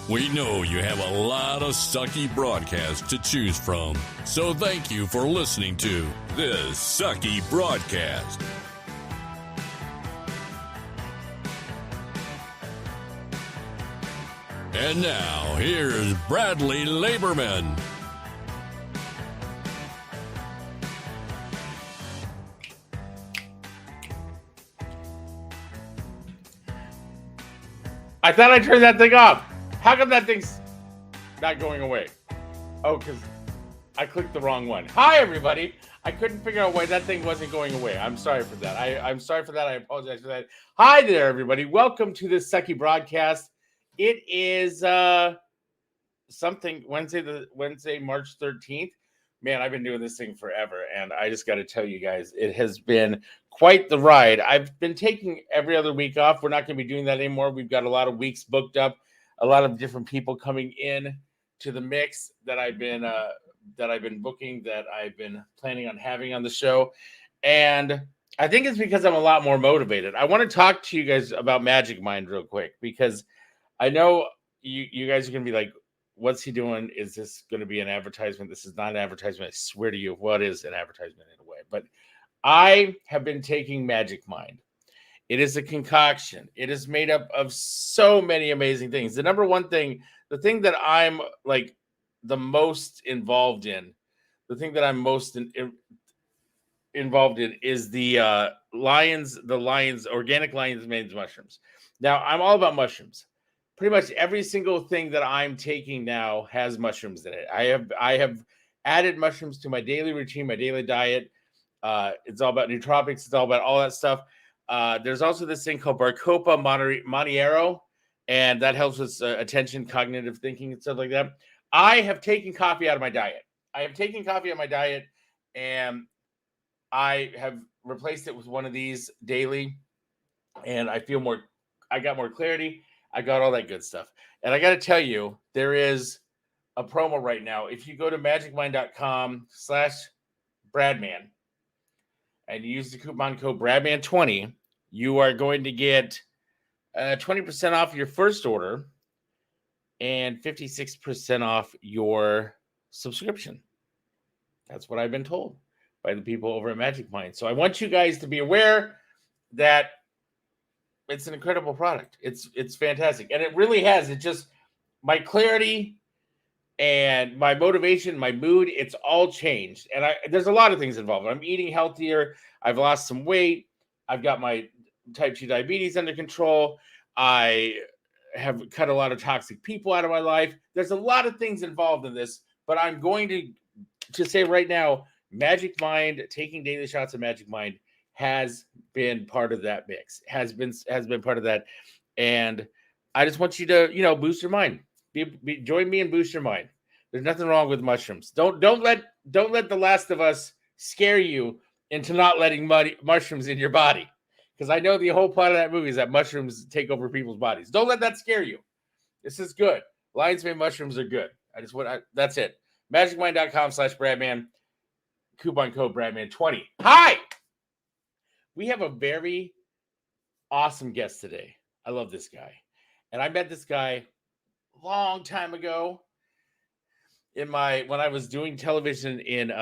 We know you have a lot of sucky broadcasts to choose from, so thank you for listening to this sucky broadcast. And now, here's Bradley Laberman. I thought I turned that thing off. How come that thing's not going away? Oh, because I clicked the wrong one. Hi, everybody. I couldn't figure out why that thing wasn't going away. I'm sorry for that. I'm sorry for that. I apologize for that. Hi there, everybody. Welcome to this sucky broadcast. It is Wednesday, March 13th. Man, I've been doing this thing forever, and I just got to tell you guys, it has been quite the ride. I've been taking every other week off. We're not going to be doing that anymore. We've got a lot of weeks booked up, a lot of different people coming in to the mix that I've been booking, that I've been planning on having on the show, and I think it's because I'm a lot more motivated. I want to talk to you guys about Magic Mind real quick, because I know you guys are going to be like, what's he doing? Is this going to be an advertisement? This is not an advertisement. I swear to you, what is an advertisement in a way? But I have been taking Magic Mind. It is a concoction. It is made up of so many amazing things. The number one thing, the thing that I'm like the most involved in, the thing that I'm most involved in is the organic lion's mane mushrooms. Now, I'm all about mushrooms. Pretty much every single thing that I'm taking now has mushrooms in it. I have added mushrooms to my daily routine, my daily diet. It's all about nootropics. It's all about all that stuff. There's also this thing called Bacopa Monnieri, and that helps with attention, cognitive thinking, and stuff like that. I have taken coffee out of my diet. And I have replaced it with one of these daily, and I got more clarity. I got all that good stuff. And I got to tell you, there is a promo right now. If you go to magicmind.com/Bradman and you use the coupon code Bradman20, you are going to get 20% off your first order and 56% off your subscription. That's what I've been told by the people over at Magic Mind. So I want you guys to be aware that it's an incredible product. It's fantastic. And it really has. It just, my clarity and my motivation, my mood, it's all changed. And there's a lot of things involved. I'm eating healthier. I've lost some weight. I've got my type 2 diabetes under control. I have cut a lot of toxic people out of my life. There's a lot of things involved in this, but I'm going to say right now, Magic Mind, taking daily shots of Magic Mind, has been part of that mix, has been part of that. And I just want you to, boost your mind. Join me and boost your mind. There's nothing wrong with mushrooms. Don't let The Last of Us scare you into not letting mushrooms in your body. Because I know the whole plot of that movie is that mushrooms take over people's bodies. Don't let that scare you. This is good. Lion's mane mushrooms are good. That's it. magicmind.com/Bradman. Coupon code Bradman20. Hi! We have a very awesome guest today. I love this guy. And I met this guy a long time ago when I was doing television in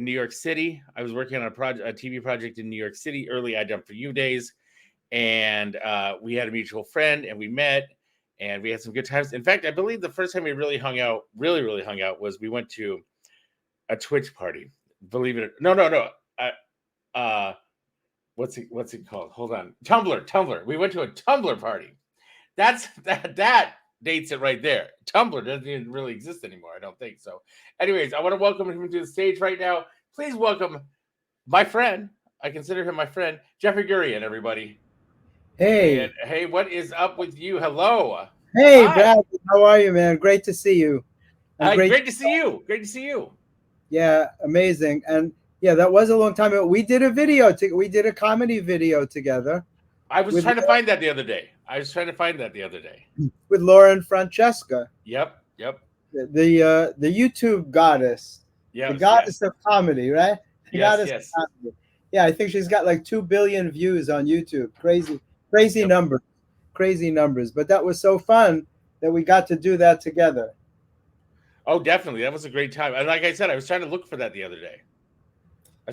New York City. I was working on a TV project in New York City, early I Jump For You days. And we had a mutual friend, and we met, and we had some good times. In fact, I believe the first time we really hung out, was we went to a Twitch party. Believe it or no. What's it called? Hold on. Tumblr. We went to a Tumblr party. That dates it right there. Tumblr doesn't even really exist anymore. I don't think so. Anyways, I want to welcome him to the stage right now. Please welcome my friend. I consider him my friend, Jeffrey Gurian, everybody. Hey. Hey, what is up with you? Hello. Hey, hi. Brad. How are you, man? Great to see you. Great to see you. Great to see you. Yeah, amazing. And yeah, that was a long time ago. We did a comedy video together. I was trying to find that the other day. With Laura and Francesca. Yep. The YouTube goddess. Yeah. The goddess of comedy, right? Yes. Yeah, I think she's got like 2 billion views on YouTube. Crazy numbers. But that was so fun that we got to do that together. Oh, definitely. That was a great time. And like I said, I was trying to look for that the other day.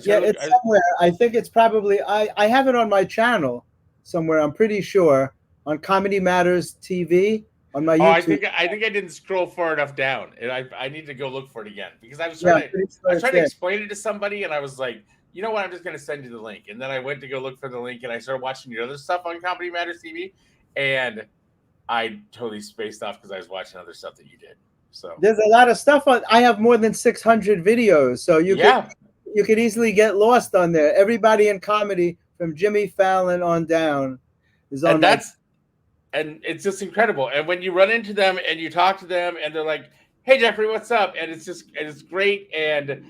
Yeah, it's somewhere. I think it's probably, I have it on my channel somewhere, I'm pretty sure, on Comedy Matters TV on my YouTube. I think I didn't scroll far enough down, and I need to go look for it again, because I was trying to explain it to somebody, and I was like, you know what, I'm just going to send you the link. And then I went to go look for the link, and I started watching your other stuff on Comedy Matters TV, and I totally spaced off because I was watching other stuff that you did. So there's a lot of stuff on. I have more than 600 videos, so you could easily get lost on there. Everybody in comedy, from Jimmy Fallon on down, is on. And it's just incredible. And when you run into them and you talk to them, and they're like, "Hey, Jeffrey, what's up?" And it's great. And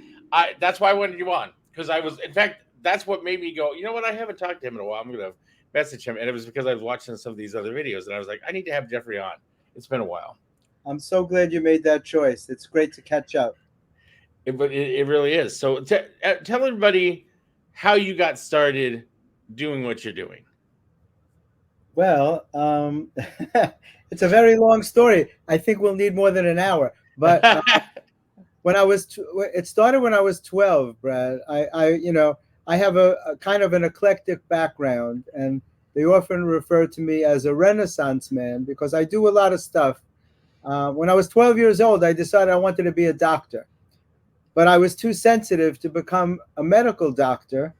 that's why I wanted you on, because in fact, that's what made me go, you know what? I haven't talked to him in a while. I'm going to message him. And it was because I was watching some of these other videos, and I was like, I need to have Jeffrey on. It's been a while. I'm so glad you made that choice. It's great to catch up. It really is. So tell everybody how you got started doing what you're doing. Well, it's a very long story. I think we'll need more than an hour. But it started when I was 12, Brad. I have a kind of an eclectic background, and they often refer to me as a Renaissance man because I do a lot of stuff. When I was 12 years old, I decided I wanted to be a doctor, but I was too sensitive to become a medical doctor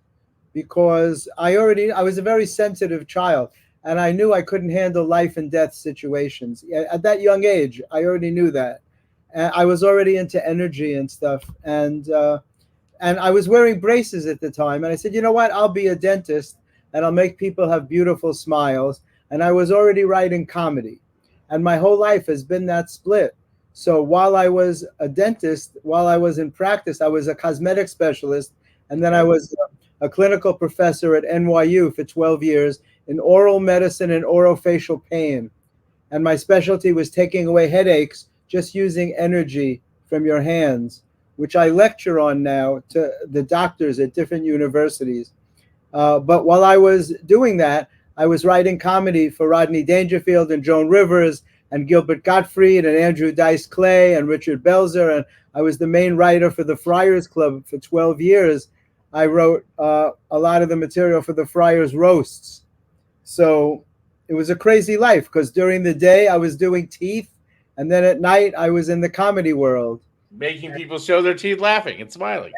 because I was a very sensitive child. And I knew I couldn't handle life and death situations. At that young age, I already knew that. And I was already into energy and stuff. And I was wearing braces at the time. And I said, you know what? I'll be a dentist and I'll make people have beautiful smiles. And I was already writing comedy. And my whole life has been that split. So while I was a dentist, while I was in practice, I was a cosmetic specialist. And then I was a clinical professor at NYU for 12 years. In oral medicine and orofacial pain. And my specialty was taking away headaches just using energy from your hands, which I lecture on now to the doctors at different universities. But while I was doing that, I was writing comedy for Rodney Dangerfield and Joan Rivers and Gilbert Gottfried and Andrew Dice Clay and Richard Belzer. And I was the main writer for the Friars Club for 12 years. I wrote a lot of the material for the Friars Roasts. So it was a crazy life because during the day I was doing teeth, and then at night I was in the comedy world. Making people show their teeth laughing and smiling.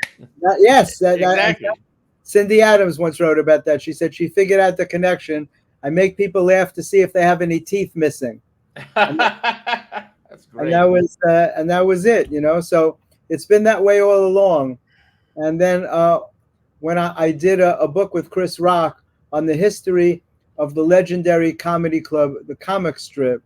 Yes. Exactly. Cindy Adams once wrote about that. She said she figured out the connection. I make people laugh to see if they have any teeth missing. That's great. And that was it, you know. So it's been that way all along. And then when I did a book with Chris Rock on the history of the legendary comedy club, the Comic Strip,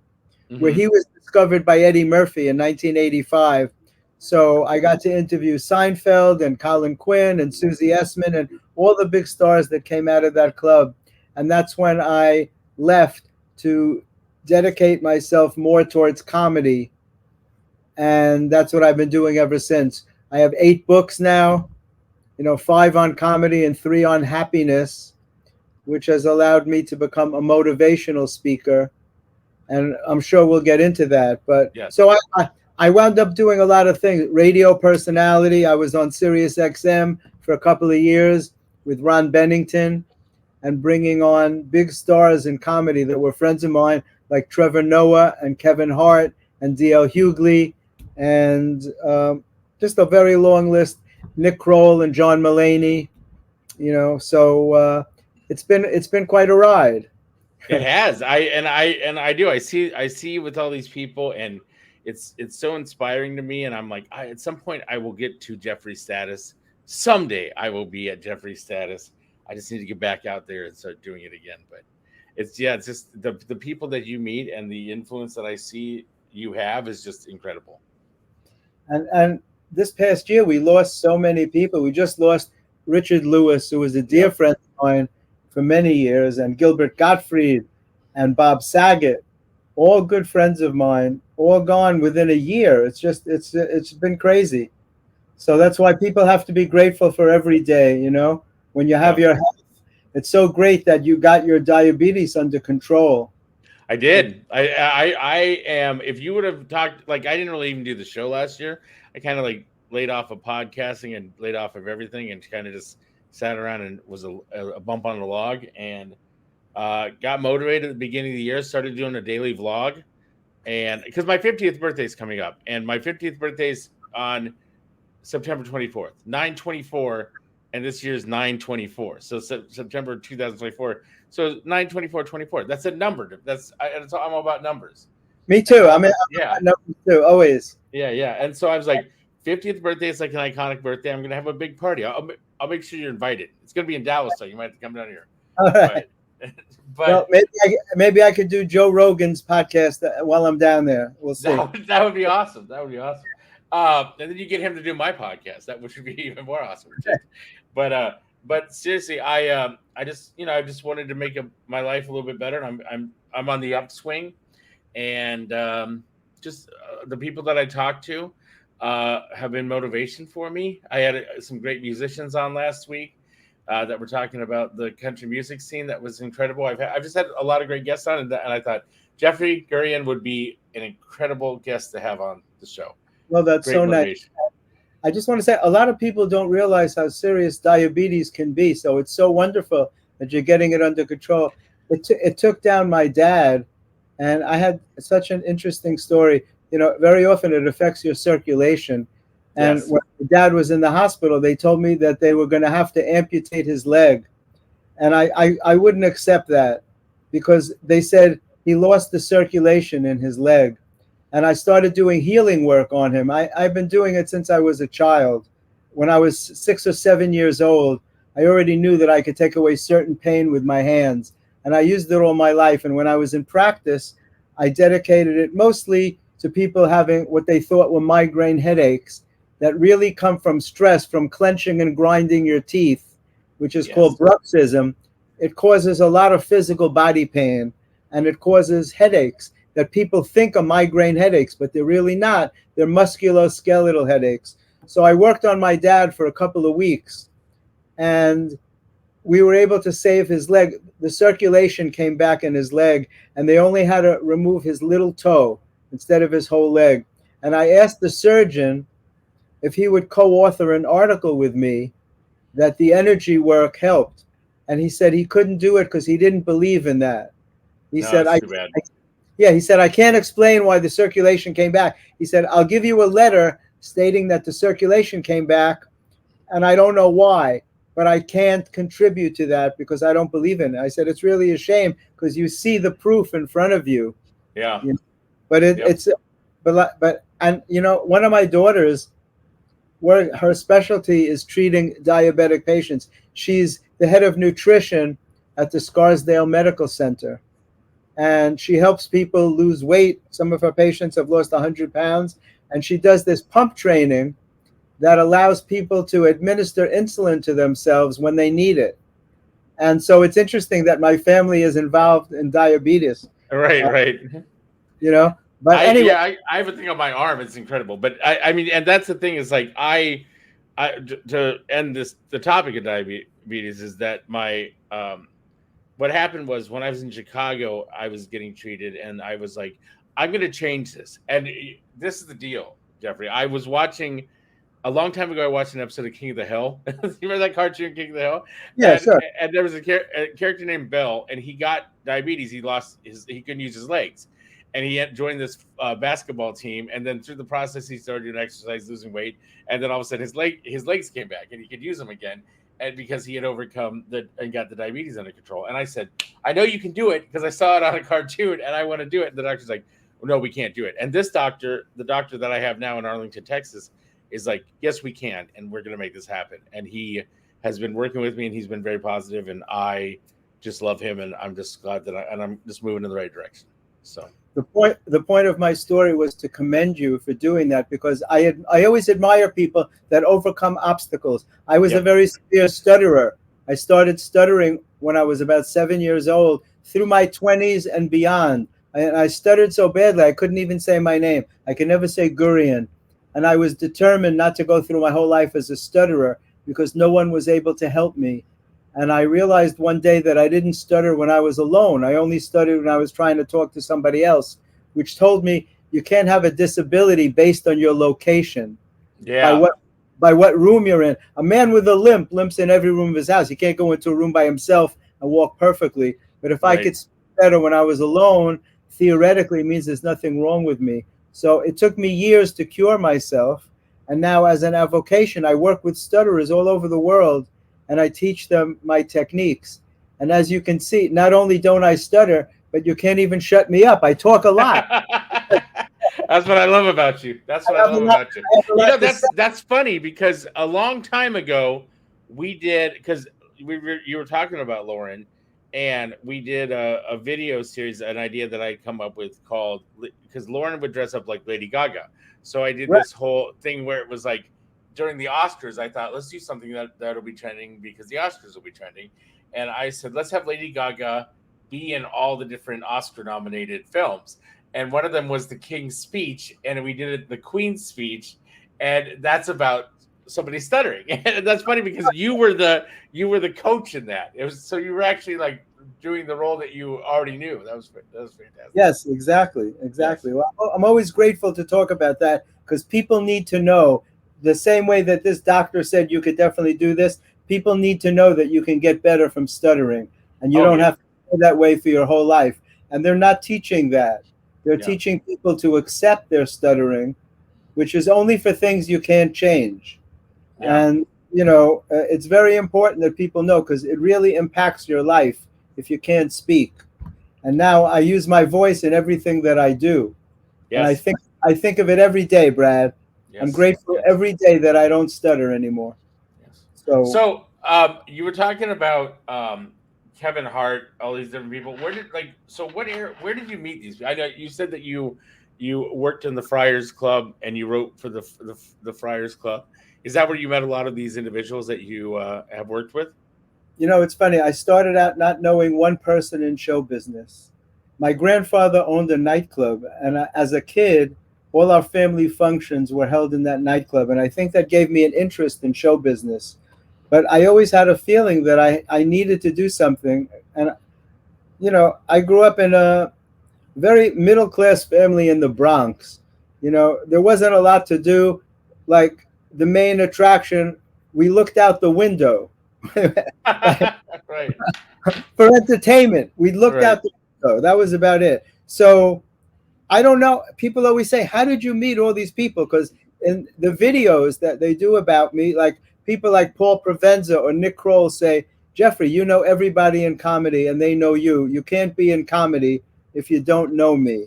where he was discovered by Eddie Murphy in 1985. So I got to interview Seinfeld and Colin Quinn and Susie Essman and all the big stars that came out of that club. And that's when I left to dedicate myself more towards comedy. And that's what I've been doing ever since. I have 8 books now, 5 on comedy and 3 on happiness, which has allowed me to become a motivational speaker. And I'm sure we'll get into that. But yes. So I wound up doing a lot of things. Radio personality. I was on Sirius XM for a couple of years with Ron Bennington and bringing on big stars in comedy that were friends of mine, like Trevor Noah and Kevin Hart and D.L. Hughley, and just a very long list. Nick Kroll and John Mulaney, so it's been quite a ride. It has. I see with all these people, and it's so inspiring to me. And I'm like, at some point I will get to Jeffrey's status. Someday I will be at Jeffrey's status. I just need to get back out there and start doing it again. But it's just the people that you meet and the influence that I see you have is just incredible. And this past year we lost so many people. We just lost Richard Lewis, who was a dear friend of mine for many years, and Gilbert Gottfried and Bob Saget, all good friends of mine, all gone within a year. It's been crazy. So that's why people have to be grateful for every day, when you have your health. It's so great that you got your diabetes under control. I did. I am. If you would have talked, like, I didn't really even do the show last year. I kind of like laid off of podcasting and laid off of everything and kind of just sat around and was a bump on the log and got motivated at the beginning of the year. Started doing a daily vlog, and because my 50th birthday is coming up, and my 50th birthday is on September 24th, 9/24, and this year's 9/24. So September 2024. So 9/24/24. That's a number. I'm all about numbers. Me too. I'm about numbers too, always. Yeah. And so I was like, 50th birthday is like an iconic birthday. I'm gonna have a big party. I'll make sure you're invited. It's gonna be in Dallas, so you might have to come down here. All right. But well, maybe I could do Joe Rogan's podcast while I'm down there. We'll see. That would be awesome. And then you get him to do my podcast, which would be even more awesome. But seriously, I just wanted to make my life a little bit better. And I'm on the upswing, and the people that I talk to have been motivation for me. I had some great musicians on last week that were talking about the country music scene. That was incredible. I've just had a lot of great guests on, and I thought Jeffrey Gurian would be an incredible guest to have on the show. Well, that's great so motivation. Nice. I just want to say a lot of people don't realize how serious diabetes can be. So it's so wonderful that you're getting it under control. It took down my dad, and I had such an interesting story. Very often it affects your circulation. And when my dad was in the hospital, they told me that they were going to have to amputate his leg. And I wouldn't accept that because they said he lost the circulation in his leg. And I started doing healing work on him. I've been doing it since I was a child. When I was 6 or 7 years old, I already knew that I could take away certain pain with my hands. And I used it all my life. And when I was in practice, I dedicated it mostly to people having what they thought were migraine headaches that really come from stress, from clenching and grinding your teeth, which is called bruxism. It causes a lot of physical body pain, and it causes headaches that people think are migraine headaches, but they're really not. They're musculoskeletal headaches. So I worked on my dad for a couple of weeks, and we were able to save his leg. The circulation came back in his leg, and they only had to remove his little toe instead of his whole leg. And I asked the surgeon if he would co-author an article with me that the energy work helped. And he said he couldn't do it because he didn't believe in that. He said, he said, I can't explain why the circulation came back. He said, I'll give you a letter stating that the circulation came back, and I don't know why, but I can't contribute to that because I don't believe in it. I said, it's really a shame because you see the proof in front of you. Yeah. But one of my daughters, her specialty is treating diabetic patients. She's the head of nutrition at the Scarsdale Medical Center. And she helps people lose weight. Some of her patients have lost 100 pounds. And she does this pump training that allows people to administer insulin to themselves when they need it. And so it's interesting that my family is involved in diabetes. Right. But anyway. I have a thing on my arm. It's incredible. But I mean, and that's the thing is like, to end the topic of diabetes is that what happened was when I was in Chicago, I was getting treated and I was like, I'm going to change this. And this is the deal, Jeffrey. I was watching a long time ago. I watched an episode of King of the Hill. You remember that cartoon, King of the Hill? Yeah, sure. And there was a character named Bell, and he got diabetes. He couldn't use his legs. And he joined this basketball team. And then through the process, he started doing exercise, losing weight. And then all of a sudden his legs came back and he could use them again. And because he had overcome and got the diabetes under control. And I said, I know you can do it because I saw it on a cartoon and I want to do it. And the doctor's like, well, no, we can't do it. And this doctor, the doctor that I have now in Arlington, Texas, is like, yes, we can. And we're going to make this happen. And he has been working with me and he's been very positive. And I just love him. And I'm just glad that I'm just moving in the right direction. So the point of my story was to commend you for doing that because I always admire people that overcome obstacles. I was a very severe stutterer. I started stuttering when I was about 7 years old through my 20s and beyond. And I stuttered so badly I couldn't even say my name. I could never say Gurian. And I was determined not to go through my whole life as a stutterer because no one was able to help me. And I realized one day that I didn't stutter when I was alone. I only stuttered when I was trying to talk to somebody else, which told me you can't have a disability based on your location. Yeah. By what room you're in. A man with a limps in every room of his house. He can't go into a room by himself and walk perfectly. But if I Right. could speak better when I was alone, theoretically it means there's nothing wrong with me. So it took me years to cure myself. And now as an avocation, I work with stutterers all over the world and I teach them my techniques. And as you can see, not only don't I stutter, but you can't even shut me up. I talk a lot. That's what I love about you. That's what I love about you. You know, that's funny because a long time ago we did, because you were talking about Lauren, and we did a video series, an idea that I'd come up with called, because Lauren would dress up like Lady Gaga. So I did this whole thing where it was like during the Oscars, I thought, let's do something that'll be trending because the Oscars will be trending. And I said, let's have Lady Gaga be in all the different Oscar nominated films. And one of them was the King's Speech, and we did it the Queen's Speech, and that's about somebody stuttering. And that's funny because you were the coach in that. It was, so you were actually like doing the role that you already knew. That was fantastic. Yes, exactly. Yes. Well, I'm always grateful to talk about that because people need to know, the same way that this doctor said you could definitely do this. People need to know that you can get better from stuttering, and you don't have to go that way for your whole life. And they're not teaching that. They're teaching people to accept their stuttering, which is only for things you can't change. Yeah. And, you know, it's very important that people know because it really impacts your life if you can't speak. And now I use my voice in everything that I do. Yes. And I think of it every day, Brad. Yes. I'm grateful every day that I don't stutter anymore. Yes. So you were talking about Kevin Hart, all these different people. Where did you meet these people? I know you said that you worked in the Friars Club and you wrote for the Friars Club. Is that where you met a lot of these individuals that you have worked with? You know, it's funny. I started out not knowing one person in show business. My grandfather owned a nightclub, and as a kid, all our family functions were held in that nightclub, and I think that gave me an interest in show business. But I always had a feeling that I needed to do something. And, you know, I grew up in a very middle-class family in the Bronx. You know, there wasn't a lot to do. Like, the main attraction, we looked out the window. Right. For entertainment, we looked out the window. That was about it. So, I don't know. People always say, how did you meet all these people? Because in the videos that they do about me, like, people like Paul Provenza or Nick Kroll say, Jeffrey, you know everybody in comedy and they know you. You can't be in comedy if you don't know me.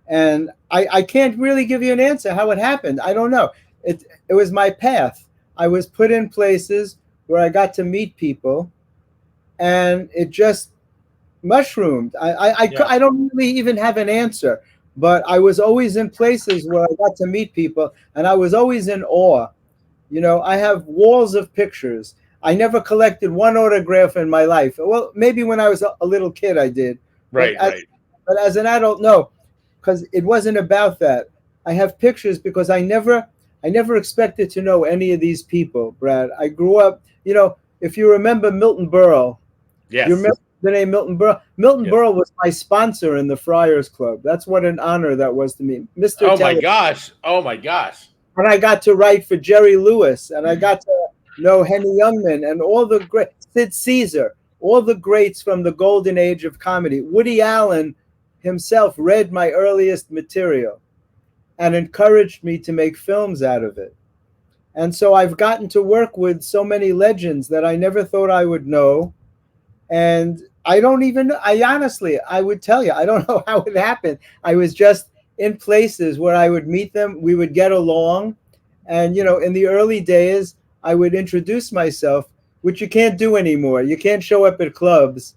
And I can't really give you an answer how it happened. I don't know. It was my path. I was put in places where I got to meet people and it just mushroomed. I don't really even have an answer, but I was always in places where I got to meet people and I was always in awe. You know, I have walls of pictures. I never collected one autograph in my life. Well, maybe when I was a little kid, I did. Right. But as an adult, no, because it wasn't about that. I have pictures because I never expected to know any of these people, Brad. I grew up, you know, if you remember Milton Berle. Yes. You remember the name Milton Berle? Milton Berle was my sponsor in the Friars Club. That's what an honor that was to me. Mr. Oh, my gosh. Oh, my gosh. And I got to write for Jerry Lewis, and I got to know Henny Youngman and all the great Sid Caesar, all the greats from the golden age of comedy. Woody Allen himself read my earliest material and encouraged me to make films out of it. And so I've gotten to work with so many legends that I never thought I would know. And I don't even know. I would tell you, I don't know how it happened. I was just in places where I would meet them. We would get along. And, you know, in the early days, I would introduce myself, which you can't do anymore. You can't show up at clubs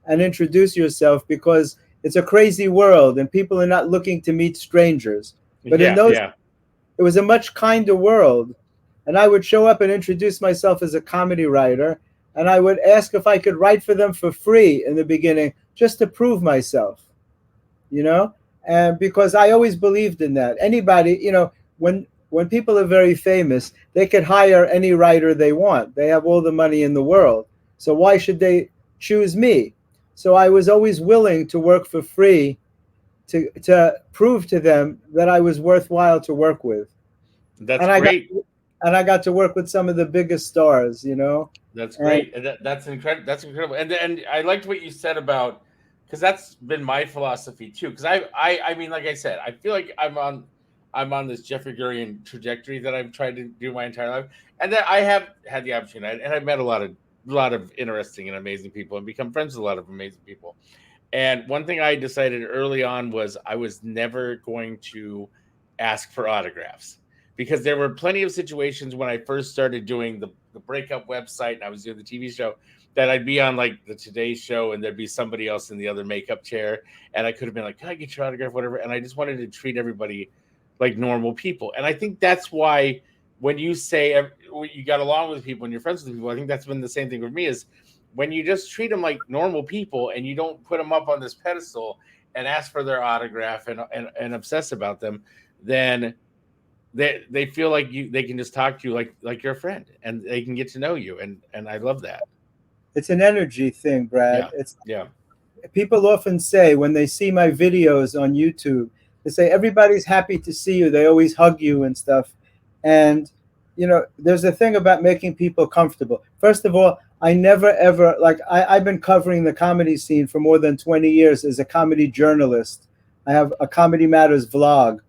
and introduce yourself because it's a crazy world and people are not looking to meet strangers. But in those, it was a much kinder world. And I would show up and introduce myself as a comedy writer. And I would ask if I could write for them for free in the beginning, just to prove myself, you know? And because I always believed in that. Anybody, you know, when people are very famous, they could hire any writer they want. They have all the money in the world. So why should they choose me? So I was always willing to work for free to prove to them that I was worthwhile to work with. That's And I got great. and I got to work with some of the biggest stars, That's And great. That's incredible. That's incredible. And I liked what you said about, because that's been my philosophy too. Because I mean, like I said, I feel like I'm on this Jeffrey Gurian trajectory that I've tried to do my entire life, and that I have had the opportunity, and I've met a lot of interesting and amazing people, and become friends with a lot of amazing people. And one thing I decided early on was I was never going to ask for autographs, because there were plenty of situations when I first started doing the breakup website and I was doing the TV show, that I'd be on like the Today Show and there'd be somebody else in the other makeup chair. And I could have been like, can I get your autograph, whatever. And I just wanted to treat everybody like normal people. And I think that's why when you say you got along with people and you're friends with people, I think that's been the same thing with me, is when you just treat them like normal people and you don't put them up on this pedestal and ask for their autograph and obsess about them, then they feel like they can just talk to you like you're a friend, and they can get to know you, and I love that. it's an energy thing, Brad. Yeah. It's Yeah. People often say when they see my videos on YouTube, they say everybody's happy to see you. They always hug you and stuff. And there's a thing about making people comfortable. First of all, I never ever I've been covering the comedy scene for more than 20 years as a comedy journalist. I have a Comedy Matters vlog.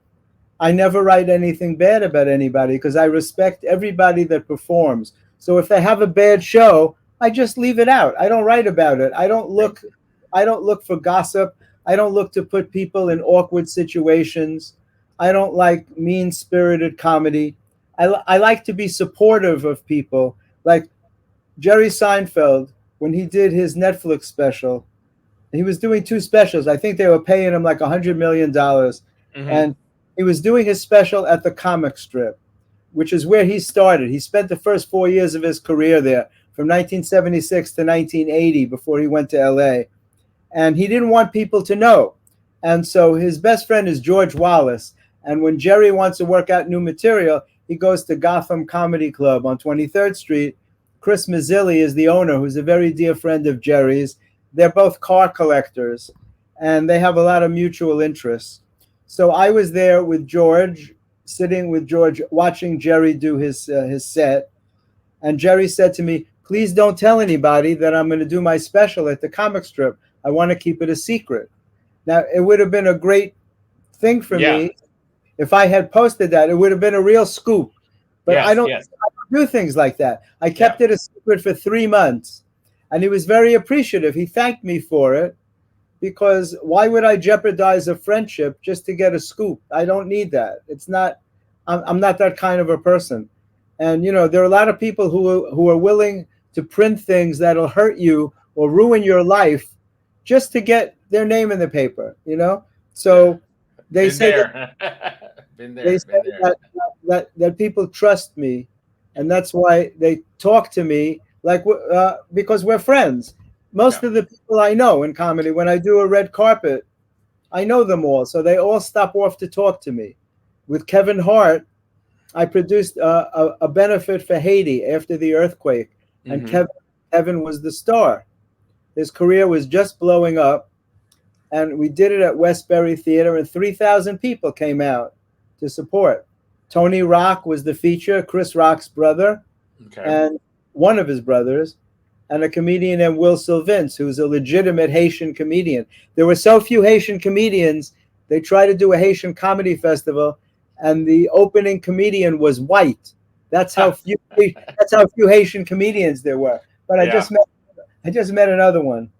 I never write anything bad about anybody because I respect everybody that performs. So if they have a bad show, I just leave it out. I don't write about it. I don't look for gossip. I don't look to put people in awkward situations. I don't like mean-spirited comedy. I like to be supportive of people. Like Jerry Seinfeld, when he did his Netflix special, he was doing two specials. I think they were paying him like $100 million. And he was doing his special at the comic strip, which is where he started. He spent the first 4 years of his career there, from 1976 to 1980, before he went to LA. And he didn't want people to know. And so his best friend is George Wallace. And when Jerry wants to work out new material, he goes to Gotham Comedy Club on 23rd Street. Chris Mazzilli is the owner, who's a very dear friend of Jerry's. They're both car collectors, and they have a lot of mutual interests. So I was there with George, sitting with George, watching Jerry do his set. And Jerry said to me, please don't tell anybody that I'm going to do my special at the comic strip. I want to keep it a secret. Now, it would have been a great thing for me if I had posted that. It would have been a real scoop. But I don't do things like that. I kept it a secret for 3 months. And he was very appreciative. He thanked me for it, because why would I jeopardize a friendship just to get a scoop? I don't need that. I'm not that kind of a person. And, there are a lot of people who are willing to print things that'll hurt you or ruin your life just to get their name in the paper, So they say that people trust me, and that's why they talk to me because we're friends. Most of the people I know in comedy, when I do a red carpet, I know them all, so they all stop off to talk to me. With Kevin Hart, I produced a benefit for Haiti after the earthquake, and Kevin was the star. His career was just blowing up, and we did it at Westbury Theater, and 3,000 people came out to support. Tony Rock was the feature, Chris Rock's brother, and one of his brothers, and a comedian named Will Sylvince, who's a legitimate Haitian comedian. There were so few Haitian comedians, they tried to do a Haitian comedy festival, and the opening comedian was white. That's how few Haitian comedians there were. But I just met another one.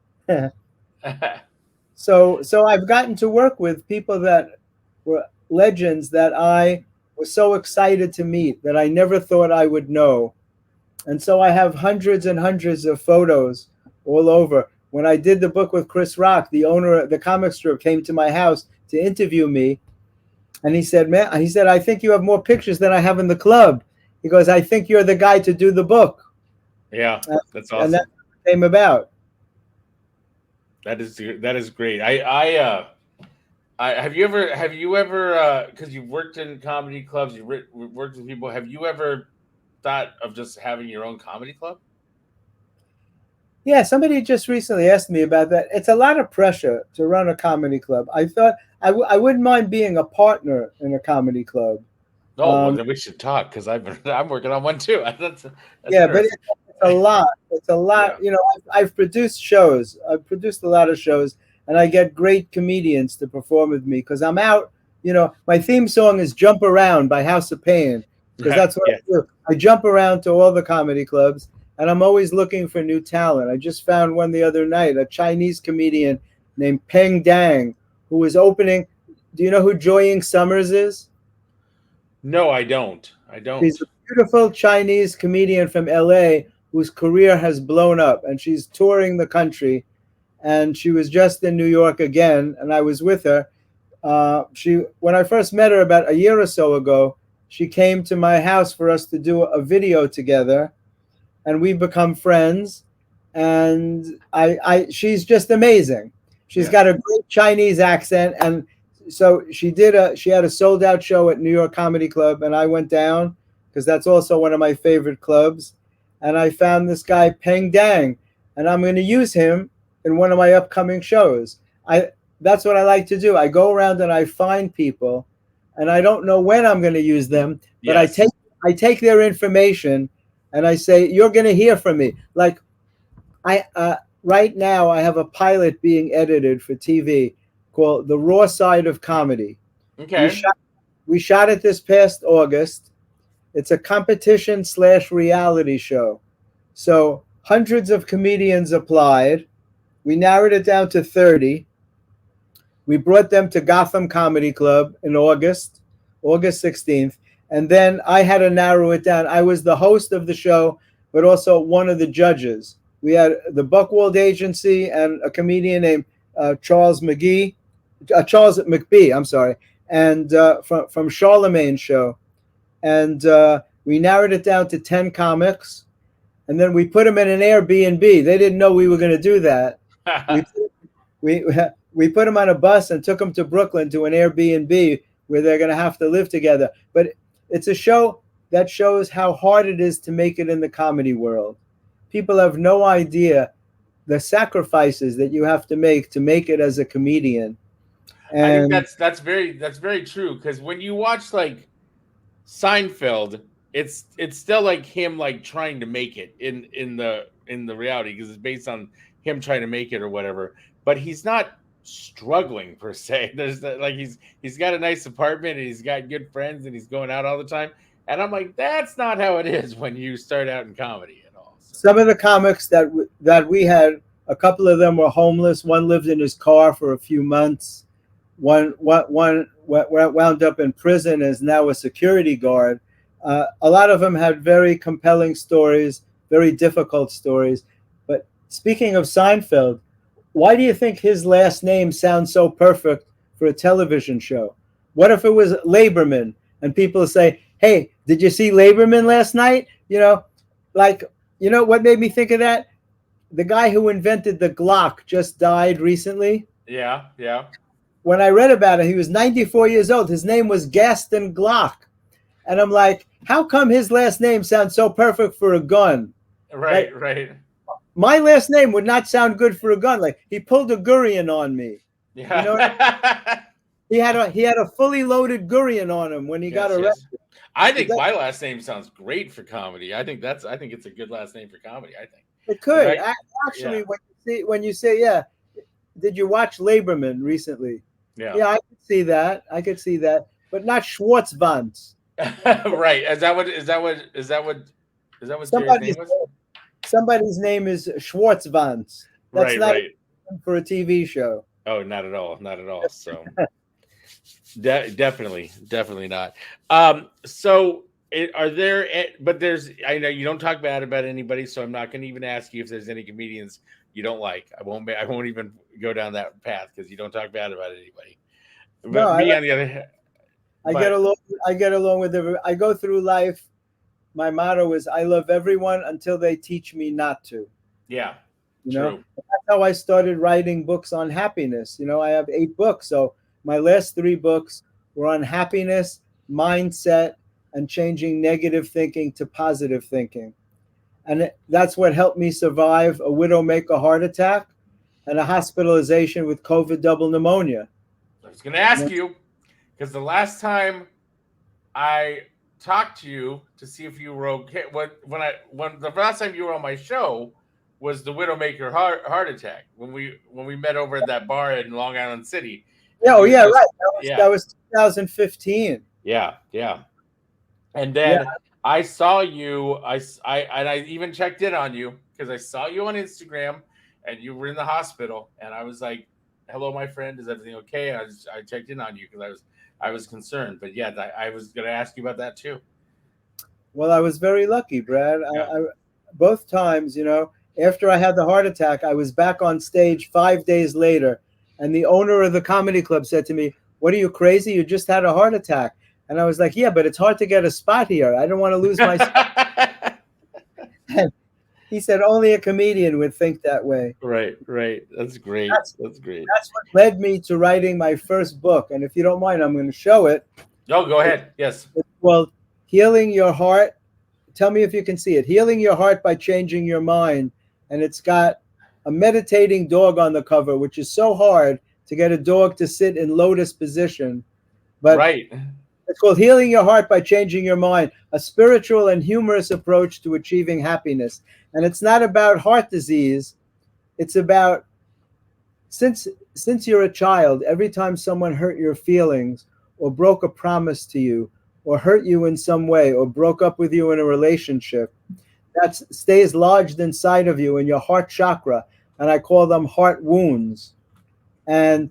So I've gotten to work with people that were legends that I was so excited to meet, that I never thought I would know. And so I have hundreds and hundreds of photos all over. When I did the book with Chris Rock, the owner of the comic strip came to my house to interview me. And he said, I think you have more pictures than I have in the club. He goes, I think you're the guy to do the book. Yeah, that's awesome. And that came about. That is great. I have you ever because you've worked in comedy clubs, you've worked with people, have you ever thought of just having your own comedy club? Yeah, somebody just recently asked me about that. It's a lot of pressure to run a comedy club. I thought I wouldn't mind being a partner in a comedy club. Oh, well, Um, then we should talk because I'm working on one too. That's yeah, but interesting. it's a lot. It's a lot. Yeah. You know, I've produced shows. I've produced a lot of shows, and I get great comedians to perform with me because I'm out. You know, my theme song is "Jump Around" by House of Pain because that's what Yeah. I do. I jump around to all the comedy clubs, and I'm always looking for new talent. I just found one the other night, a Chinese comedian named Peng Dang, who was opening. Do you know who Joying Summers is? No, I don't. I She's don't. a beautiful Chinese comedian from LA whose career has blown up, and she's touring the country. And she was just in New York again, and I was with her. She, when I first met her about a year or so ago, she came to my house for us to do a video together, and we've become friends. And she's just amazing. She's Yeah. got a great Chinese accent, and so she had a sold out show at New York Comedy Club, and I went down because that's also one of my favorite clubs. And I found this guy Peng Dang, and I'm going to use him in one of my upcoming shows. I That's what I like to do. I go around and I find people, and I don't know when I'm going to use them, but Yes. I take their information and I say, you're going to hear from me. Like I right now, I have a pilot being edited for TV called "The Raw Side of Comedy." We Okay. shot we shot it this past August. It's a competition slash reality show. So hundreds of comedians applied. We narrowed it down to 30. We brought them to Gotham Comedy Club in August 16th. And then I had to narrow it down. I was the host of the show, but also one of the judges. We had the Buckwald Agency and a comedian named Charles McBee, I'm sorry, and from Charlemagne's show. And we narrowed it down to 10 comics. And then we put them in an Airbnb. They didn't know we were going to do that. We we we put them on a bus and took them to Brooklyn to an Airbnb where they're going to have to live together. But it's a show that shows how hard it is to make it in the comedy world. People have no idea the sacrifices that you have to make it as a comedian. I think And that's very true because when you watch like Seinfeld, it's still like him like trying to make it in the reality because it's based on him trying to make it or whatever. But he's not struggling per se. Like he's got a nice apartment and he's got good friends and he's going out all the time. And I'm like, that's not how it is when you start out in comedy at all. So some of the comics that we had, a couple of them were homeless. One lived in his car for a few months. One wound up in prison, is now a security guard. A lot of them had very compelling stories, very difficult stories. But speaking of Seinfeld, why do you think his last name sounds so perfect for a television show? What if it was Laberman and people say, "Hey, did you see Laberman last night?" Like, what made me think of that? The guy who invented the Glock just died recently. yeah, yeah. When I read about it, he was 94 years old. His name was Gaston Glock. And I'm like, how come his last name sounds so perfect for a gun? Right, Like, right. my last name would not sound good for a gun. Like, he pulled a Gurian on me. You know, Yeah. he had a fully loaded Gurian on him when he got Yes, yes. arrested. I But think my last name sounds great for comedy. I think it's a good last name for comedy. I think. it If could I actually yeah, when you say yeah. Did you watch Laberman recently? yeah. Yeah, I could see that. I could see that, but not Schwartzwans. Right. Is that what Jerry's name Somebody's was? somebody's name is Schwartzwans. That's Right, not right. for a TV show. Oh, not at all. Not at all. So definitely not. So are there? But there's. I know you don't talk bad about anybody, so I'm not going to even ask you if there's any comedians you don't like. I won't. I won't even go down that path because you don't talk bad about anybody. No, But me on the other hand, I get but along. I get along with every. I go through life. My motto is I love everyone until they teach me not to. yeah, You know, true. that's how I started writing books on happiness. I have 8 books. So my last 3 books were on happiness, mindset, and changing negative thinking to positive thinking. And that's what helped me survive a widowmaker heart attack and a hospitalization with COVID double pneumonia. I was going to ask you, because the last time I talked to you to see if you were okay, when the last time you were on my show was the widowmaker heart attack when we met over at that bar in Long Island City. Yeah, oh yeah, right. That was 2015. Yeah. And then I saw you. I even checked in on you because I saw you on Instagram, and you were in the hospital, and I was like, "Hello, my friend. Is everything okay?" And I checked in on you because I was concerned. But yeah, I was going to ask you about that too. Well, I was very lucky, Brad. I both times, after I had the heart attack, I was back on stage 5 days later, and the owner of the comedy club said to me, "What are you, crazy? You just had a heart attack." And I was like, "Yeah, but it's hard to get a spot here. I don't want to lose my spot." And he said, "Only a comedian would think that way." Right. That's great. That's great. That's what led me to writing my first book. And if you don't mind, I'm going to show it. No, go ahead. Yes. It's called Healing Your Heart. Tell me if you can see it. Healing Your Heart by Changing Your Mind. And it's got a meditating dog on the cover, which is so hard to get a dog to sit in lotus position. But right. It's called Healing Your Heart by Changing Your Mind, a spiritual and humorous approach to achieving happiness. And it's not about heart disease. It's about, since you're a child, every time someone hurt your feelings or broke a promise to you or hurt you in some way or broke up with you in a relationship, that stays lodged inside of you in your heart chakra. And I call them heart wounds. And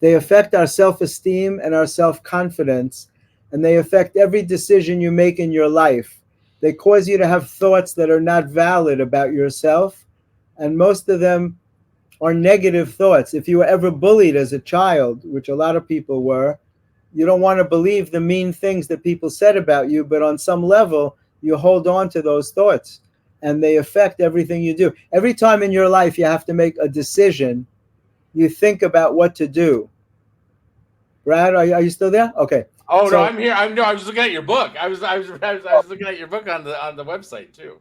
they affect our self-esteem and our self-confidence, and they affect every decision you make in your life. They cause you to have thoughts that are not valid about yourself, and most of them are negative thoughts. If you were ever bullied as a child, which a lot of people were, you don't want to believe the mean things that people said about you, but on some level, you hold on to those thoughts, and they affect everything you do. Every time in your life you have to make a decision, you think about what to do. Brad, are you still there? Okay. Oh, no, I'm here. I was looking at your book. I was looking at your book on the website too.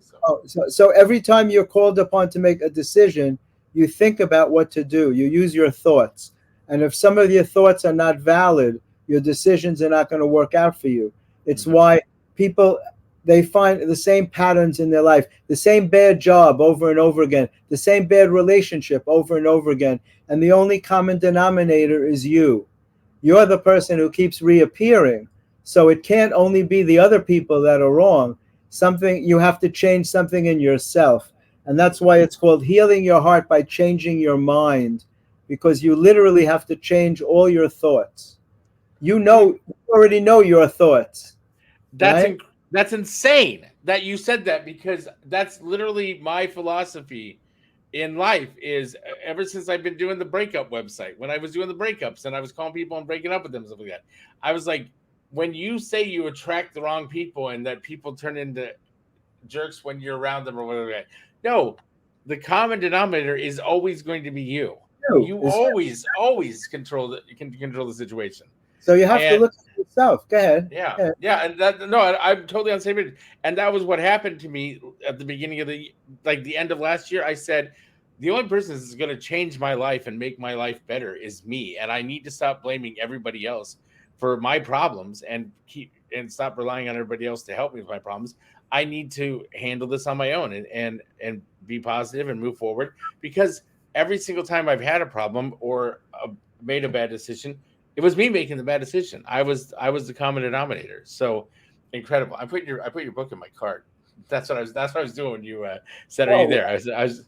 So every time you're called upon to make a decision, you think about what to do. You use your thoughts. And if some of your thoughts are not valid, your decisions are not going to work out for you. It's why people, they find the same patterns in their life, the same bad job over and over again, the same bad relationship over and over again. And the only common denominator is you. You're the person who keeps reappearing. So it can't only be the other people that are wrong. You have to change something in yourself. And that's why it's called Healing Your Heart by Changing Your Mind, because you literally have to change all your thoughts. You already know your thoughts. That's insane that you said that, because that's literally my philosophy in life. Is ever since I've been doing the breakup website, when I was doing the breakups and I was calling people and breaking up with them and stuff like that, I was like, when you say you attract the wrong people and that people turn into jerks when you're around them or whatever, no, the common denominator is always going to be you. You always control the situation. So you have to look at yourself. Go ahead. Yeah, and I'm totally on the same page. And that was what happened to me at the beginning of the end of last year. I said, the only person that's going to change my life and make my life better is me, and I need to stop blaming everybody else for my problems and stop relying on everybody else to help me with my problems. I need to handle this on my own and be positive and move forward, because every single time I've had a problem or made a bad decision, it was me making the bad decision. I was the common denominator. So incredible. I put your book in my cart. That's what I was doing when you said, "Are you there?" I was.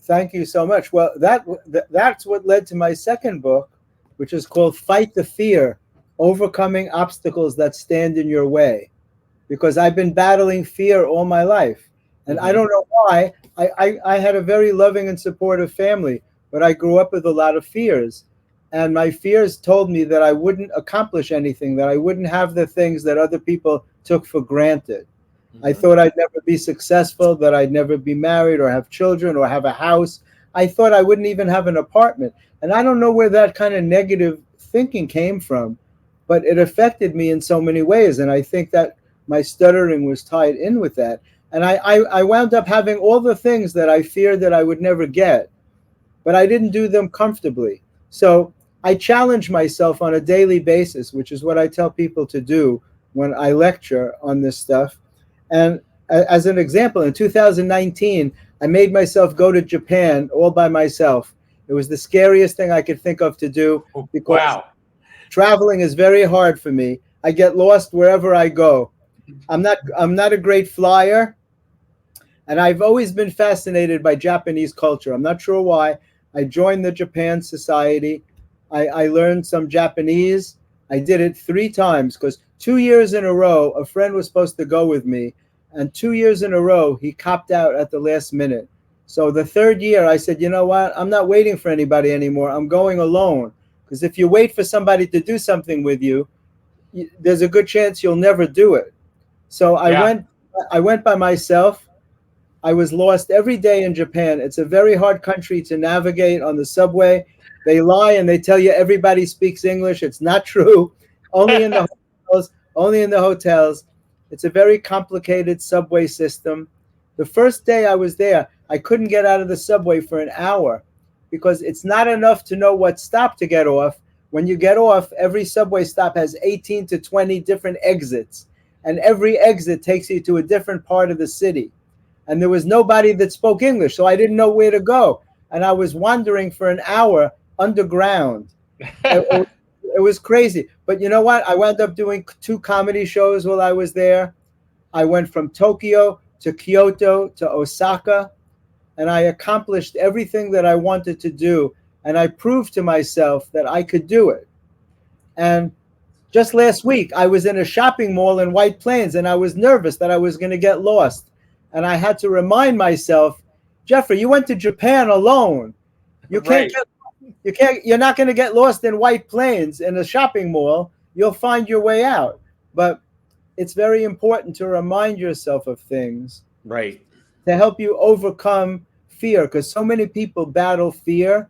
Thank you so much. Well, that's what led to my second book, which is called Fight the Fear: Overcoming Obstacles That Stand in Your Way. Because I've been battling fear all my life. And I don't know why. I had a very loving and supportive family, but I grew up with a lot of fears. And my fears told me that I wouldn't accomplish anything, that I wouldn't have the things that other people took for granted. I thought I'd never be successful, that I'd never be married or have children or have a house. I thought I wouldn't even have an apartment. And I don't know where that kind of negative thinking came from, but it affected me in so many ways. And I think that my stuttering was tied in with that. And I wound up having all the things that I feared that I would never get, but I didn't do them comfortably. So I challenge myself on a daily basis, which is what I tell people to do when I lecture on this stuff. And as an example, in 2019, I made myself go to Japan all by myself. It was the scariest thing I could think of to do because Wow. traveling is very hard for me. I get lost wherever I go. I'm not a great flyer, and I've always been fascinated by Japanese culture. I'm not sure why. I joined the Japan Society. I learned some Japanese. I did it 3 times because 2 years in a row, a friend was supposed to go with me. And 2 years in a row, he copped out at the last minute. So the third year, I said, you know what? I'm not waiting for anybody anymore. I'm going alone. Because if you wait for somebody to do something with you, there's a good chance you'll never do it. So I went by myself. I was lost every day in Japan. It's a very hard country to navigate on the subway. They lie and they tell you everybody speaks English. It's not true. Only in the hotels, only in the hotels. It's a very complicated subway system. The first day I was there, I couldn't get out of the subway for an hour because it's not enough to know what stop to get off. When you get off, every subway stop has 18 to 20 different exits, and every exit takes you to a different part of the city. And there was nobody that spoke English, so I didn't know where to go. And I was wandering for an hour underground. It was crazy. But you know what? I wound up doing 2 comedy shows while I was there. I went from Tokyo to Kyoto to Osaka, and I accomplished everything that I wanted to do. And I proved to myself that I could do it. And just last week, I was in a shopping mall in White Plains, and I was nervous that I was going to get lost. And I had to remind myself, Jeffrey, you went to Japan alone. You can't you're not going to get lost in White Plains in a shopping mall. You'll find your way out. But it's very important to remind yourself of things. Right. To help you overcome fear, because so many people battle fear,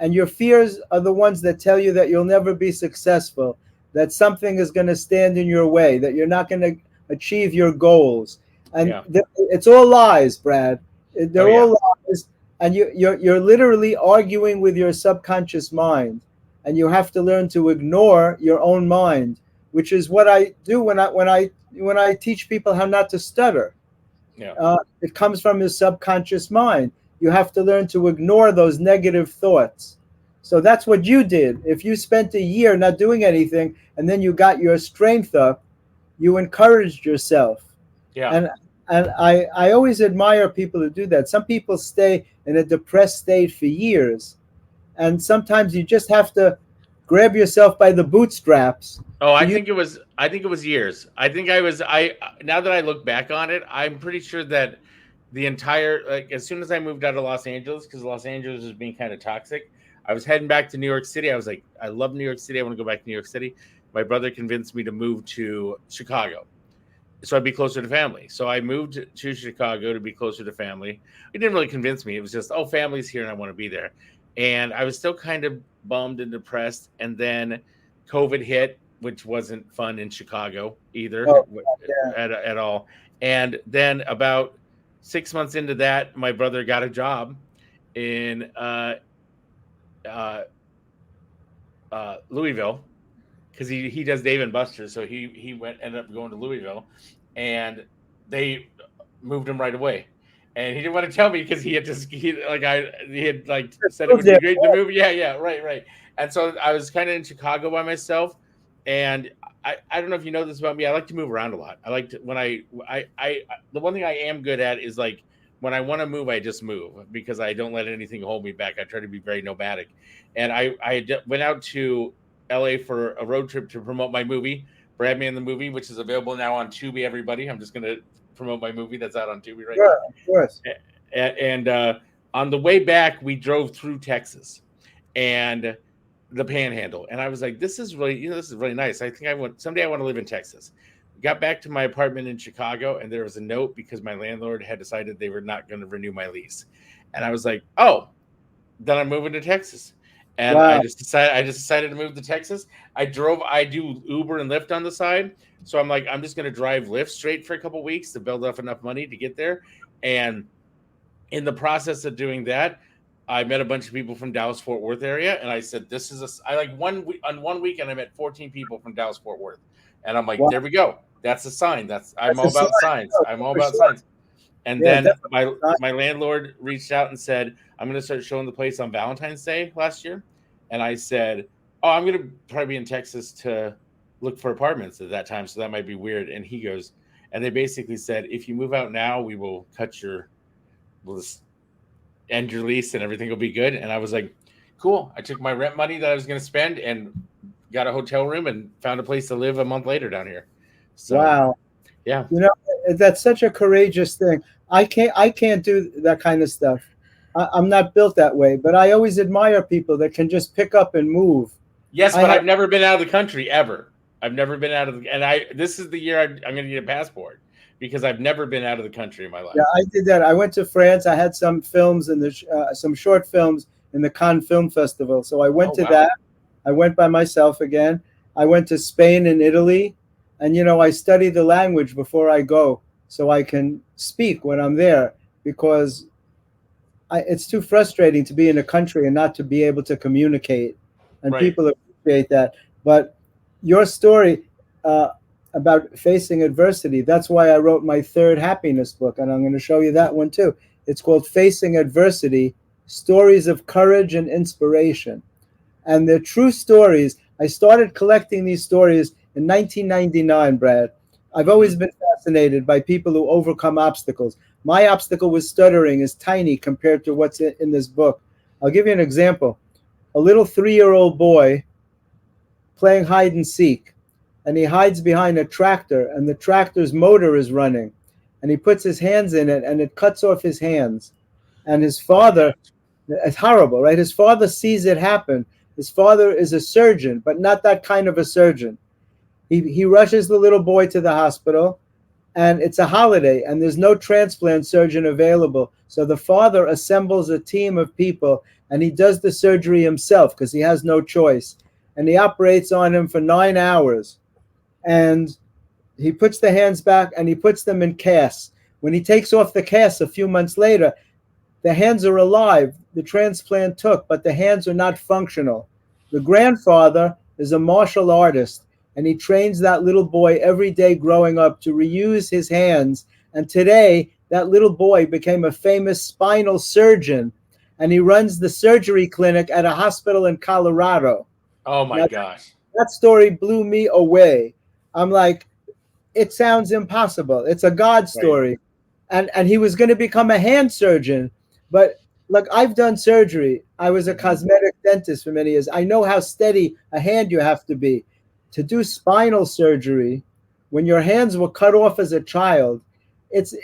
and your fears are the ones that tell you that you'll never be successful, that something is going to stand in your way, that you're not going to achieve your goals. And it's all lies, Brad. They're all lies, and you're literally arguing with your subconscious mind, and you have to learn to ignore your own mind, which is what I do when I teach people how not to stutter. It comes from your subconscious mind. You have to learn to ignore those negative thoughts. So that's what you did. If you spent a year not doing anything and then you got your strength up, you encouraged yourself. And I always admire people who do that. Some people stay in a depressed state for years, and sometimes you just have to grab yourself by the bootstraps. Oh, I think it was years. I now that I look back on it, I'm pretty sure that the entire, as soon as I moved out of Los Angeles, because Los Angeles was being kind of toxic, I was heading back to New York City. I was like, I love New York City. I want to go back to New York City. My brother convinced me to move to Chicago, so I'd be closer to family. So I moved to Chicago to be closer to family. It didn't really convince me. It was just, oh, family's here and I want to be there. And I was still kind of bummed and depressed. And then COVID hit, which wasn't fun in Chicago either at all. And then about 6 months into that, my brother got a job in Louisville, because he does Dave and Buster's. So he ended up going to Louisville, and they moved him right away. And he didn't want to tell me because he had said it would be great to move. Yeah, right. And so I was kind of in Chicago by myself, and I don't know if you know this about me. I like to move around a lot. I like to, when I the one thing I am good at is, like, when I want to move, I just move, because I don't let anything hold me back. I try to be very nomadic. And I went out to LA for a road trip to promote my movie, Brad Man the Movie, which is available now on Tubi, everybody. I'm just going to promote my movie that's out on Tubi right now. Of course. And on the way back, we drove through Texas and the Panhandle. And I was like, this is really nice. I think someday I want to live in Texas. Got back to my apartment in Chicago, and there was a note because my landlord had decided they were not going to renew my lease. And I was like, oh, then I'm moving to Texas. And Wow. I just decided to move to Texas. I do Uber and Lyft on the side. So I'm like, I'm just going to drive Lyft straight for a couple weeks to build up enough money to get there. And in the process of doing that, I met a bunch of people from Dallas Fort Worth area, and I said, I like on one weekend I met 14 people from Dallas Fort Worth, and I'm like, Wow. there we go. That's a sign. I'm That's all a sign. about signs. Oh, I'm all for about sure. signs. And Yeah, then definitely. my landlord reached out and said, I'm going to start showing the place on Valentine's Day last year, and I said, oh, I'm going to probably be in Texas to look for apartments at that time, so that might be weird. And he goes, and they basically said, if you move out now, we'll just end your lease and everything will be good. And I was like, cool. I took my rent money that I was going to spend and got a hotel room and found a place to live a month later down here. So, wow. Yeah. That's such a courageous thing. I can't do that kind of stuff. I'm not built that way, but I always admire people that can just pick up and move. Yes, but I've never been out of the country ever. I've never been out of this is the year I'm going to get a passport because I've never been out of the country in my life. Yeah, I did that. I went to France. I had some films in some short films in the Cannes Film Festival. So I went to that. I went by myself again. I went to Spain and Italy. And, I study the language before I go so I can speak when I'm there because it's too frustrating to be in a country and not to be able to communicate. And people appreciate that. But your story about facing adversity, that's why I wrote my third happiness book. And I'm going to show you that one too. It's called Facing Adversity, Stories of Courage and Inspiration. And they're true stories. I started collecting these stories in 1999, Brad. I've always been fascinated by people who overcome obstacles. My obstacle with stuttering is tiny compared to what's in this book. I'll give you an example. A little 3-year-old boy playing hide and seek, and he hides behind a tractor, and the tractor's motor is running, and he puts his hands in it, and it cuts off his hands. And his father, it's horrible, right? His father sees it happen. His father is a surgeon, but not that kind of a surgeon. He rushes the little boy to the hospital, and it's a holiday, and there's no transplant surgeon available. So the father assembles a team of people, and he does the surgery himself because he has no choice. And he operates on him for 9 hours. And he puts the hands back, and he puts them in casts. When he takes off the casts a few months later, the hands are alive. The transplant took, but the hands are not functional. The grandfather is a martial artist, and he trains that little boy every day growing up to reuse his hands. And today, that little boy became a famous spinal surgeon, and he runs the surgery clinic at a hospital in Colorado. Oh, my gosh. That story blew me away. I'm like, it sounds impossible. It's a God story. Right. And he was going to become a hand surgeon. But look, I've done surgery. I was a cosmetic dentist for many years. I know how steady a hand you have to be. To do spinal surgery, when your hands were cut off as a child, it's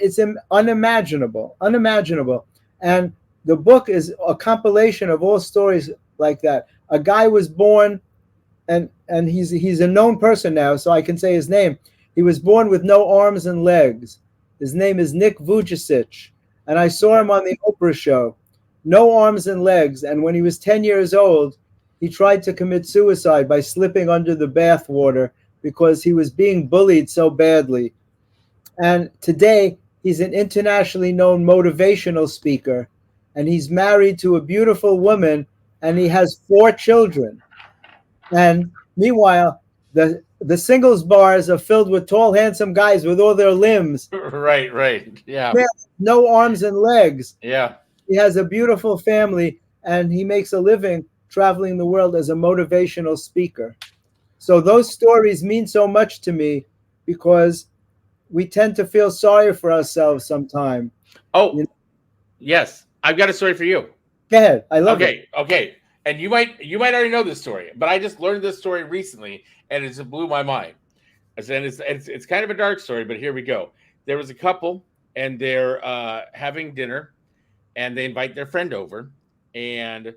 unimaginable. And the book is a compilation of all stories like that. A guy was born, and he's a known person now, so I can say his name. He was born with no arms and legs. His name is Nick Vujicic, and I saw him on the Oprah show. No arms and legs, and when he was 10 years old, he tried to commit suicide by slipping under the bathwater because he was being bullied so badly. And today, he's an internationally known motivational speaker, and he's married to a beautiful woman, and he has 4 children. And meanwhile, the singles bars are filled with tall, handsome guys with all their limbs. Right. Yeah. No arms and legs. Yeah. He has a beautiful family, and he makes a living traveling the world as a motivational speaker. So those stories mean so much to me because we tend to feel sorry for ourselves sometimes. Oh, yes. I've got a story for you. Go ahead. I love it. Okay. And you might already know this story, but I just learned this story recently, and it just blew my mind. And it's kind of a dark story, but here we go. There was a couple, and they're having dinner, and they invite their friend over, and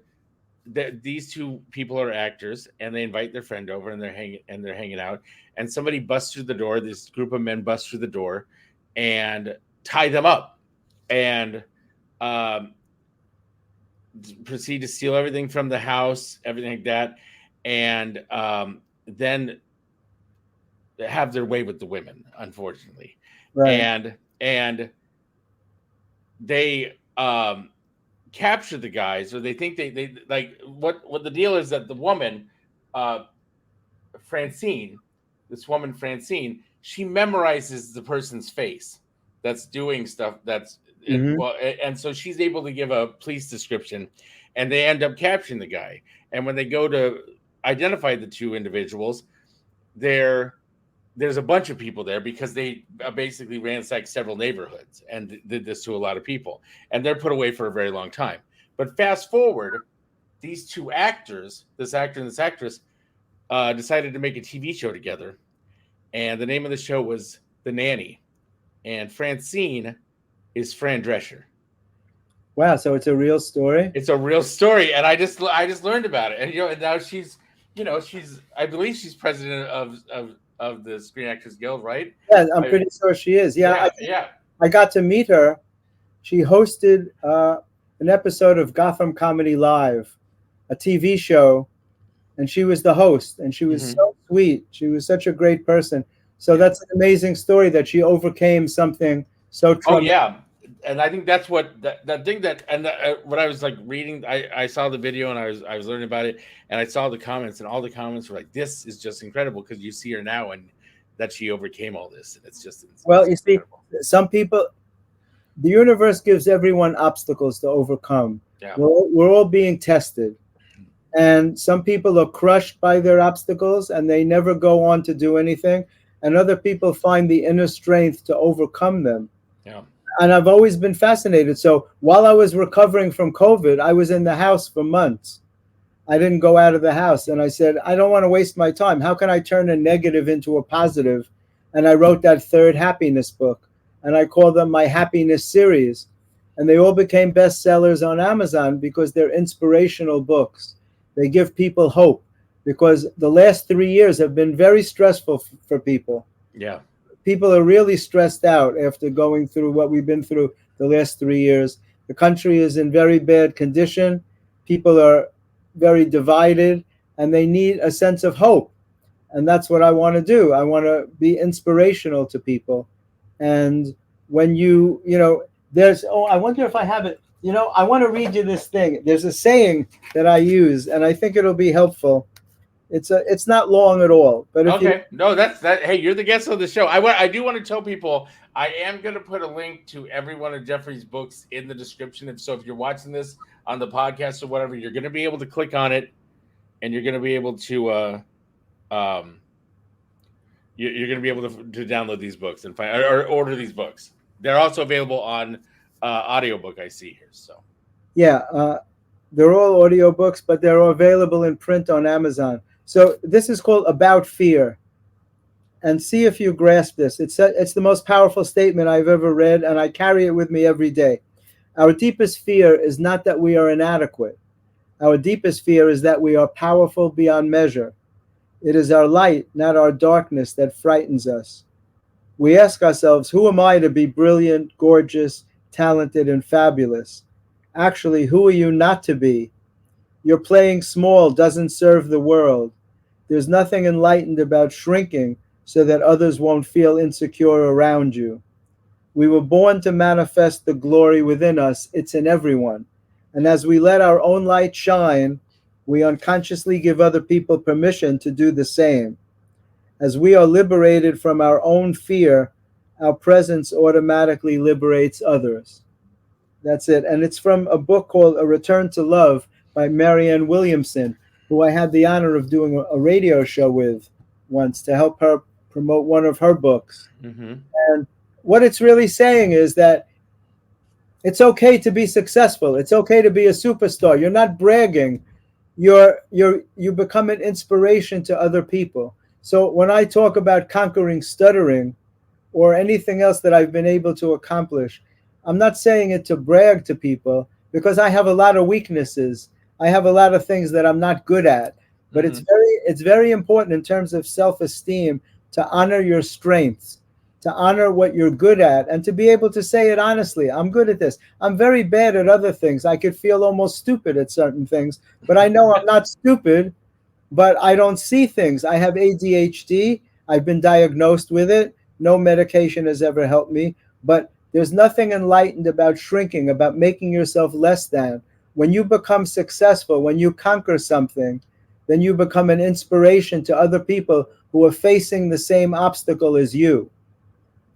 these 2 people are actors, and they invite their friend over, and they're hanging out, and somebody busts through the door. This group of men bust through the door and tie them up, and proceed to steal everything from the house, everything like that, and then have their way with the women, unfortunately. Right. And they capture the guys, or they think they like what the deal is that the woman, Francine, she memorizes the person's face that's doing stuff and so she's able to give a police description, and they end up capturing the guy. And when they go to identify the two individuals, there's a bunch of people there because they basically ransacked several neighborhoods and did this to a lot of people, and they're put away for a very long time. But fast forward, these two actors, this actor and this actress, decided to make a TV show together, and the name of the show was The Nanny, and Francine is Fran Drescher. Wow, so it's a real story? It's a real story, and I just learned about it, and and now she's I believe she's president of the Screen Actors Guild, right? Yeah, I'm pretty sure she is. Yeah, I got to meet her. She hosted an episode of Gotham Comedy Live, a TV show, and she was the host, and she was so sweet. She was such a great person. So that's an amazing story that she overcame something so traumatic. Oh yeah, and I think that's what that thing that and when I was like reading, I saw the video and I was learning about it, and I saw the comments, and all the comments were like, "This is just incredible," because you see her now and that she overcame all this, and it's well, you incredible. See, some people, the universe gives everyone obstacles to overcome. Yeah. We're all being tested. And some people are crushed by their obstacles and they never go on to do anything. And other people find the inner strength to overcome them. Yeah. And I've always been fascinated. So while I was recovering from COVID, I was in the house for months. I didn't go out of the house. And I said, I don't want to waste my time. How can I turn a negative into a positive? And I wrote that third happiness book. And I called them my happiness series. And they all became bestsellers on Amazon because they're inspirational books. They give people hope, because the last 3 years have been very stressful for people. Yeah. People are really stressed out after going through what we've been through the last 3 years. The country is in very bad condition. People are very divided, and they need a sense of hope. And that's what I want to do. I want to be inspirational to people. And when there's, I wonder if I have it. I want to read you this thing. There's a saying that I use, and I think it'll be helpful. It's not long at all. But Hey, you're the guest of the show. I do want to tell people I am going to put a link to every one of Jeffrey's books in the description. So if you're watching this on the podcast or whatever, you're going to be able to click on it, and you're going to be able to you're going to be able to download these books and find or order these books. They're also available on audiobook, I see here. So yeah, they're all audiobooks, but they're available in print on Amazon. So this is called About Fear, and see if you grasp this. It's the most powerful statement I've ever read, and I carry it with me every day. Our deepest fear is not that we are inadequate. Our deepest fear is that we are powerful beyond measure. It is our light, not our darkness, that frightens us. We ask ourselves, who am I to be brilliant, gorgeous, talented, and fabulous? Actually, who are you not to be? Your playing small doesn't serve the world. There's nothing enlightened about shrinking so that others won't feel insecure around you. We were born to manifest the glory within us. It's in everyone. And as we let our own light shine, we unconsciously give other people permission to do the same. As we are liberated from our own fear, our presence automatically liberates others. That's it. And it's from a book called A Return to Love by Marianne Williamson, who I had the honor of doing a radio show with once to help her promote one of her books. Mm-hmm. And what it's really saying is that it's okay to be successful. It's okay to be a superstar. You're not bragging. You become an inspiration to other people. So when I talk about conquering stuttering or anything else that I've been able to accomplish, I'm not saying it to brag to people, because I have a lot of weaknesses. I have a lot of things that I'm not good at. But it's very important in terms of self-esteem to honor your strengths. to honor what you're good at, and to be able to say it honestly. I'm good at this. I'm very bad at other things. I could feel almost stupid at certain things, but I know I'm not stupid, but I don't see things. I have ADHD. I've been diagnosed with it. No medication has ever helped me, but there's nothing enlightened about shrinking, about making yourself less than. When you become successful, when you conquer something, then you become an inspiration to other people who are facing the same obstacle as you.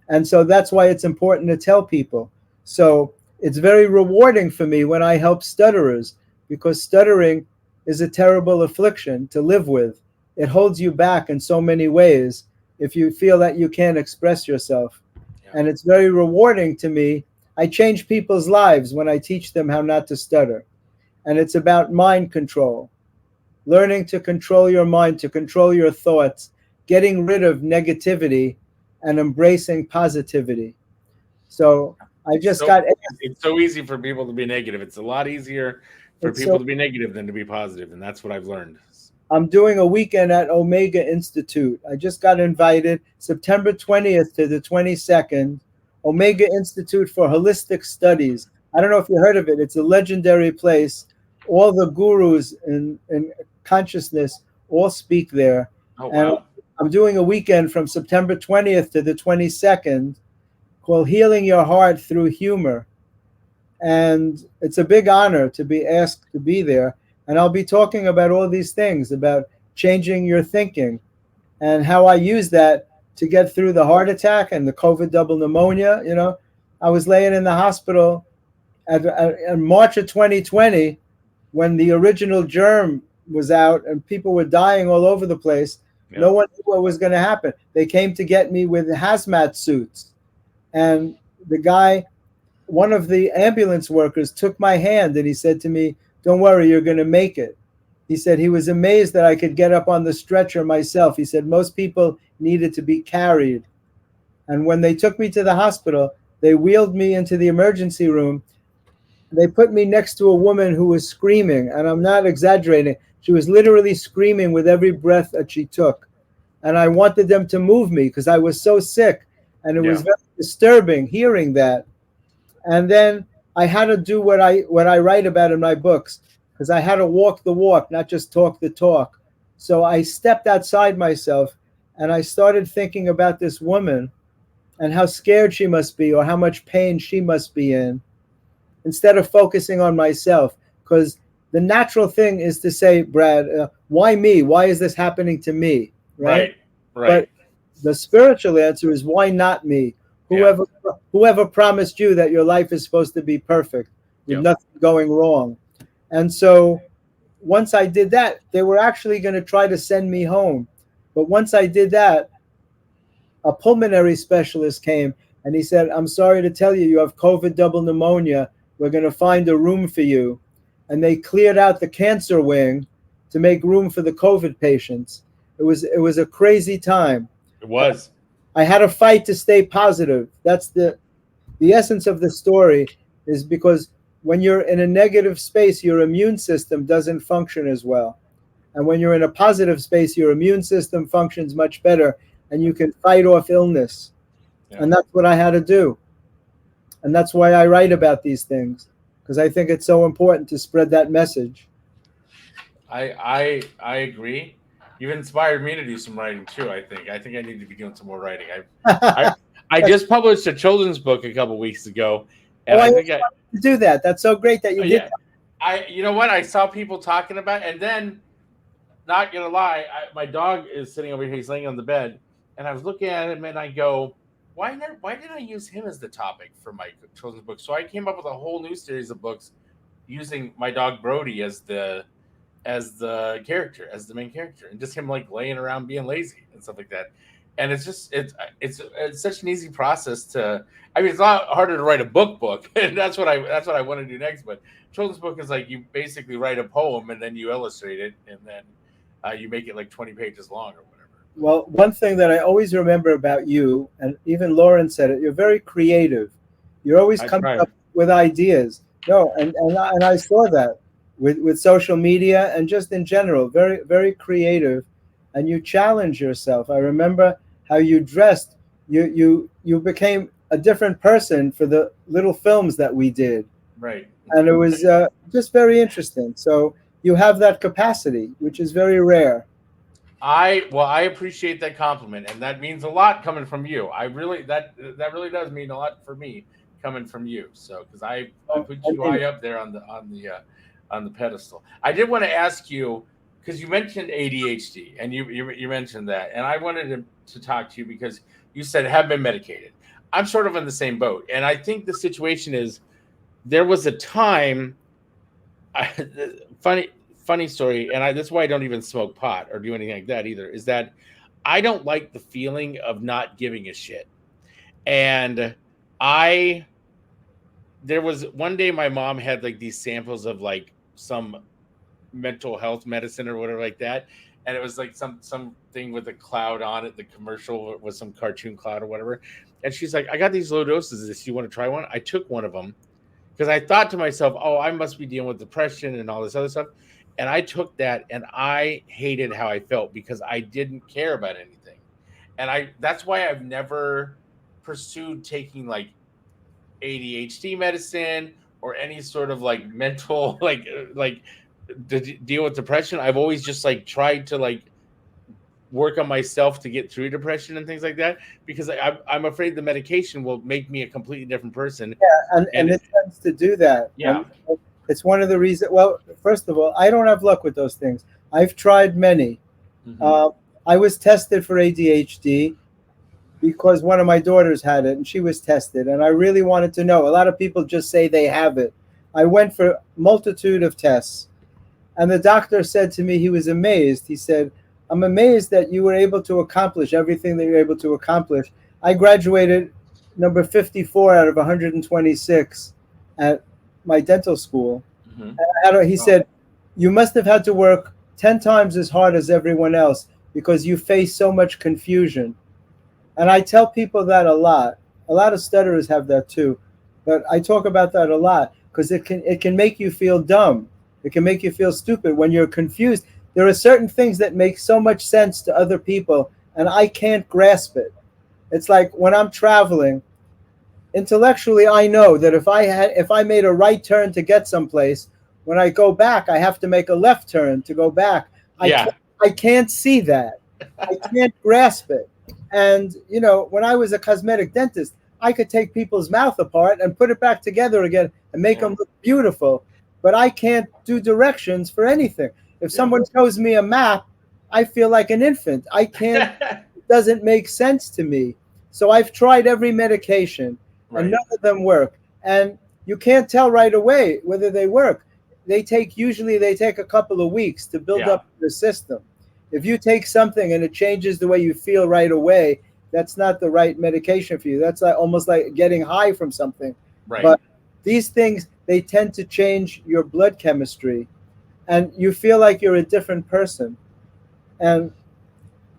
And so that's why it's important to tell people. So it's very rewarding for me when I help stutterers, because stuttering is a terrible affliction to live with. It holds you back in so many ways if you feel that you can't express yourself. Yeah. And it's very rewarding to me. I change people's lives when I teach them how not to stutter. And it's about mind control, learning to control your mind, to control your thoughts, getting rid of negativity and embracing positivity. So I just it's so easy for people to be negative. It's a lot easier for people to be negative than to be positive. And that's what I've learned. I'm doing a weekend at Omega Institute. I just got invited September 20th to the 22nd, Omega Institute for Holistic Studies. I don't know if you heard of it. It's a legendary place. All the gurus in consciousness all speak there. Oh, wow. And I'm doing a weekend from September 20th to the 22nd called Healing Your Heart Through Humor. And it's a big honor to be asked to be there. And I'll be talking about all these things, about changing your thinking and how I use that to get through the heart attack and the COVID double pneumonia. You know, I was laying in the hospital in March of 2020 when the original germ was out and people were dying all over the place. Yeah. No one knew what was going to happen. They came to get me with hazmat suits. And the guy, one of the ambulance workers, took my hand and he said to me, "Don't worry, you're going to make it." He said he was amazed that I could get up on the stretcher myself. He said most people needed to be carried. And when they took me to the hospital, they wheeled me into the emergency room. They put me next to a woman who was screaming, and I'm not exaggerating. She was literally screaming with every breath that she took. And I wanted them to move me because I was so sick. And it was very disturbing hearing that. And then I had to do what I write about in my books, because I had to walk the walk, not just talk the talk. So I stepped outside myself and I started thinking about this woman and how scared she must be or how much pain she must be in, instead of focusing on myself. Because the natural thing is to say, Brad, why me? Why is this happening to me? Right. But the spiritual answer is, why not me? Whoever promised you that your life is supposed to be perfect with nothing going wrong? And so once I did that, they were actually going to try to send me home. But once I did that, a pulmonary specialist came and he said, "I'm sorry to tell you, you have COVID double pneumonia. We're going to find a room for you." And they cleared out the cancer wing to make room for the COVID patients. It was a crazy time. It was. I had to fight to stay positive. That's the essence of the story, is because when you're in a negative space, your immune system doesn't function as well. And when you're in a positive space, your immune system functions much better and you can fight off illness. Yeah. And that's what I had to do. And that's why I write about these things, because I think it's so important to spread that message. I agree. You've inspired me to do some writing too. I think I need to be doing some more writing. I just published a children's book a couple weeks ago, and I think I to do that. That's so great that you did that. You know what? I saw people talking about it, and then, not gonna lie, my dog is sitting over here. He's laying on the bed, and I was looking at him, and I go, why did I use him as the topic for my children's book? So I came up with a whole new series of books using my dog Brody as the character, as the main character, and just him like laying around being lazy and stuff like that. And it's such an easy process to. I mean, it's a lot harder to write a book, and that's what I want to do next. But children's book is like you basically write a poem and then you illustrate it, and then you make it like 20 pages long or whatever. Well, one thing that I always remember about you, and even Lauren said it, you're very creative. You're always coming up with ideas. No, and I saw that with social media and just in general, very, very creative. And you challenge yourself. I remember how you dressed. you became a different person for the little films that we did, Right. and it was just very interesting. So you have that capacity, which is very rare. I appreciate that compliment, and that means a lot coming from you. I really that really does mean a lot for me coming from you. So because I put I you mean, high up there on the pedestal. I did want to ask you because you mentioned ADHD and you mentioned that, and I wanted to talk to you because you said have been medicated. I'm sort of in the same boat, and I think the situation is there was a time. I, funny story, and that's why I don't even smoke pot or do anything like that either. Is that I don't like the feeling of not giving a shit. And I there was one day my mom had like these samples of like some mental health medicine or whatever like that, and it was like something with a cloud on it. The commercial was some cartoon cloud or whatever, and she's like, "I got these low doses of this. You want to try one?" I took one of them because I thought to myself, "Oh, I must be dealing with depression and all this other stuff." And I took that and I hated how I felt because I didn't care about anything. And that's why I've never pursued taking like ADHD medicine or any sort of like mental like to deal with depression. I've always just like tried to like work on myself to get through depression and things like that because I'm afraid the medication will make me a completely different person. and it tends to do that. Yeah. And it's one of the reasons. Well, first of all, I don't have luck with those things. I've tried many. Mhm. I was tested for ADHD because one of my daughters had it, and she was tested, and I really wanted to know. A lot of people just say they have it. I went for a multitude of tests, and the doctor said to me he was amazed. He said, "I'm amazed that you were able to accomplish everything that you're able to accomplish." I graduated number 54 out of 126 at my dental school. Mhm. He said, "You must have had to work 10 times as hard as everyone else because you face so much confusion." And I tell people that a lot. A lot of stutterers have that too. But I talk about that a lot because it can make you feel dumb. It can make you feel stupid when you're confused. There are certain things that make so much sense to other people, and I can't grasp it. It's like when I'm traveling, intellectually I know that if I made a right turn to get someplace, when I go back I have to make a left turn to go back. Yeah. I can't see that. I can't grasp it. And when I was a cosmetic dentist, I could take people's mouth apart and put it back together again and make them look beautiful. But I can't do directions for anything. If someone shows me a map, I feel like an infant. I can't. It doesn't make sense to me. So I've tried every medication, and Right. none of them work. And you can't tell right away whether they work. Usually they take a couple of weeks to build up the system. If you take something and it changes the way you feel right away, that's not the right medication for you. That's almost like getting high from something. Right. But these things, they tend to change your blood chemistry, and you feel like you're a different person. And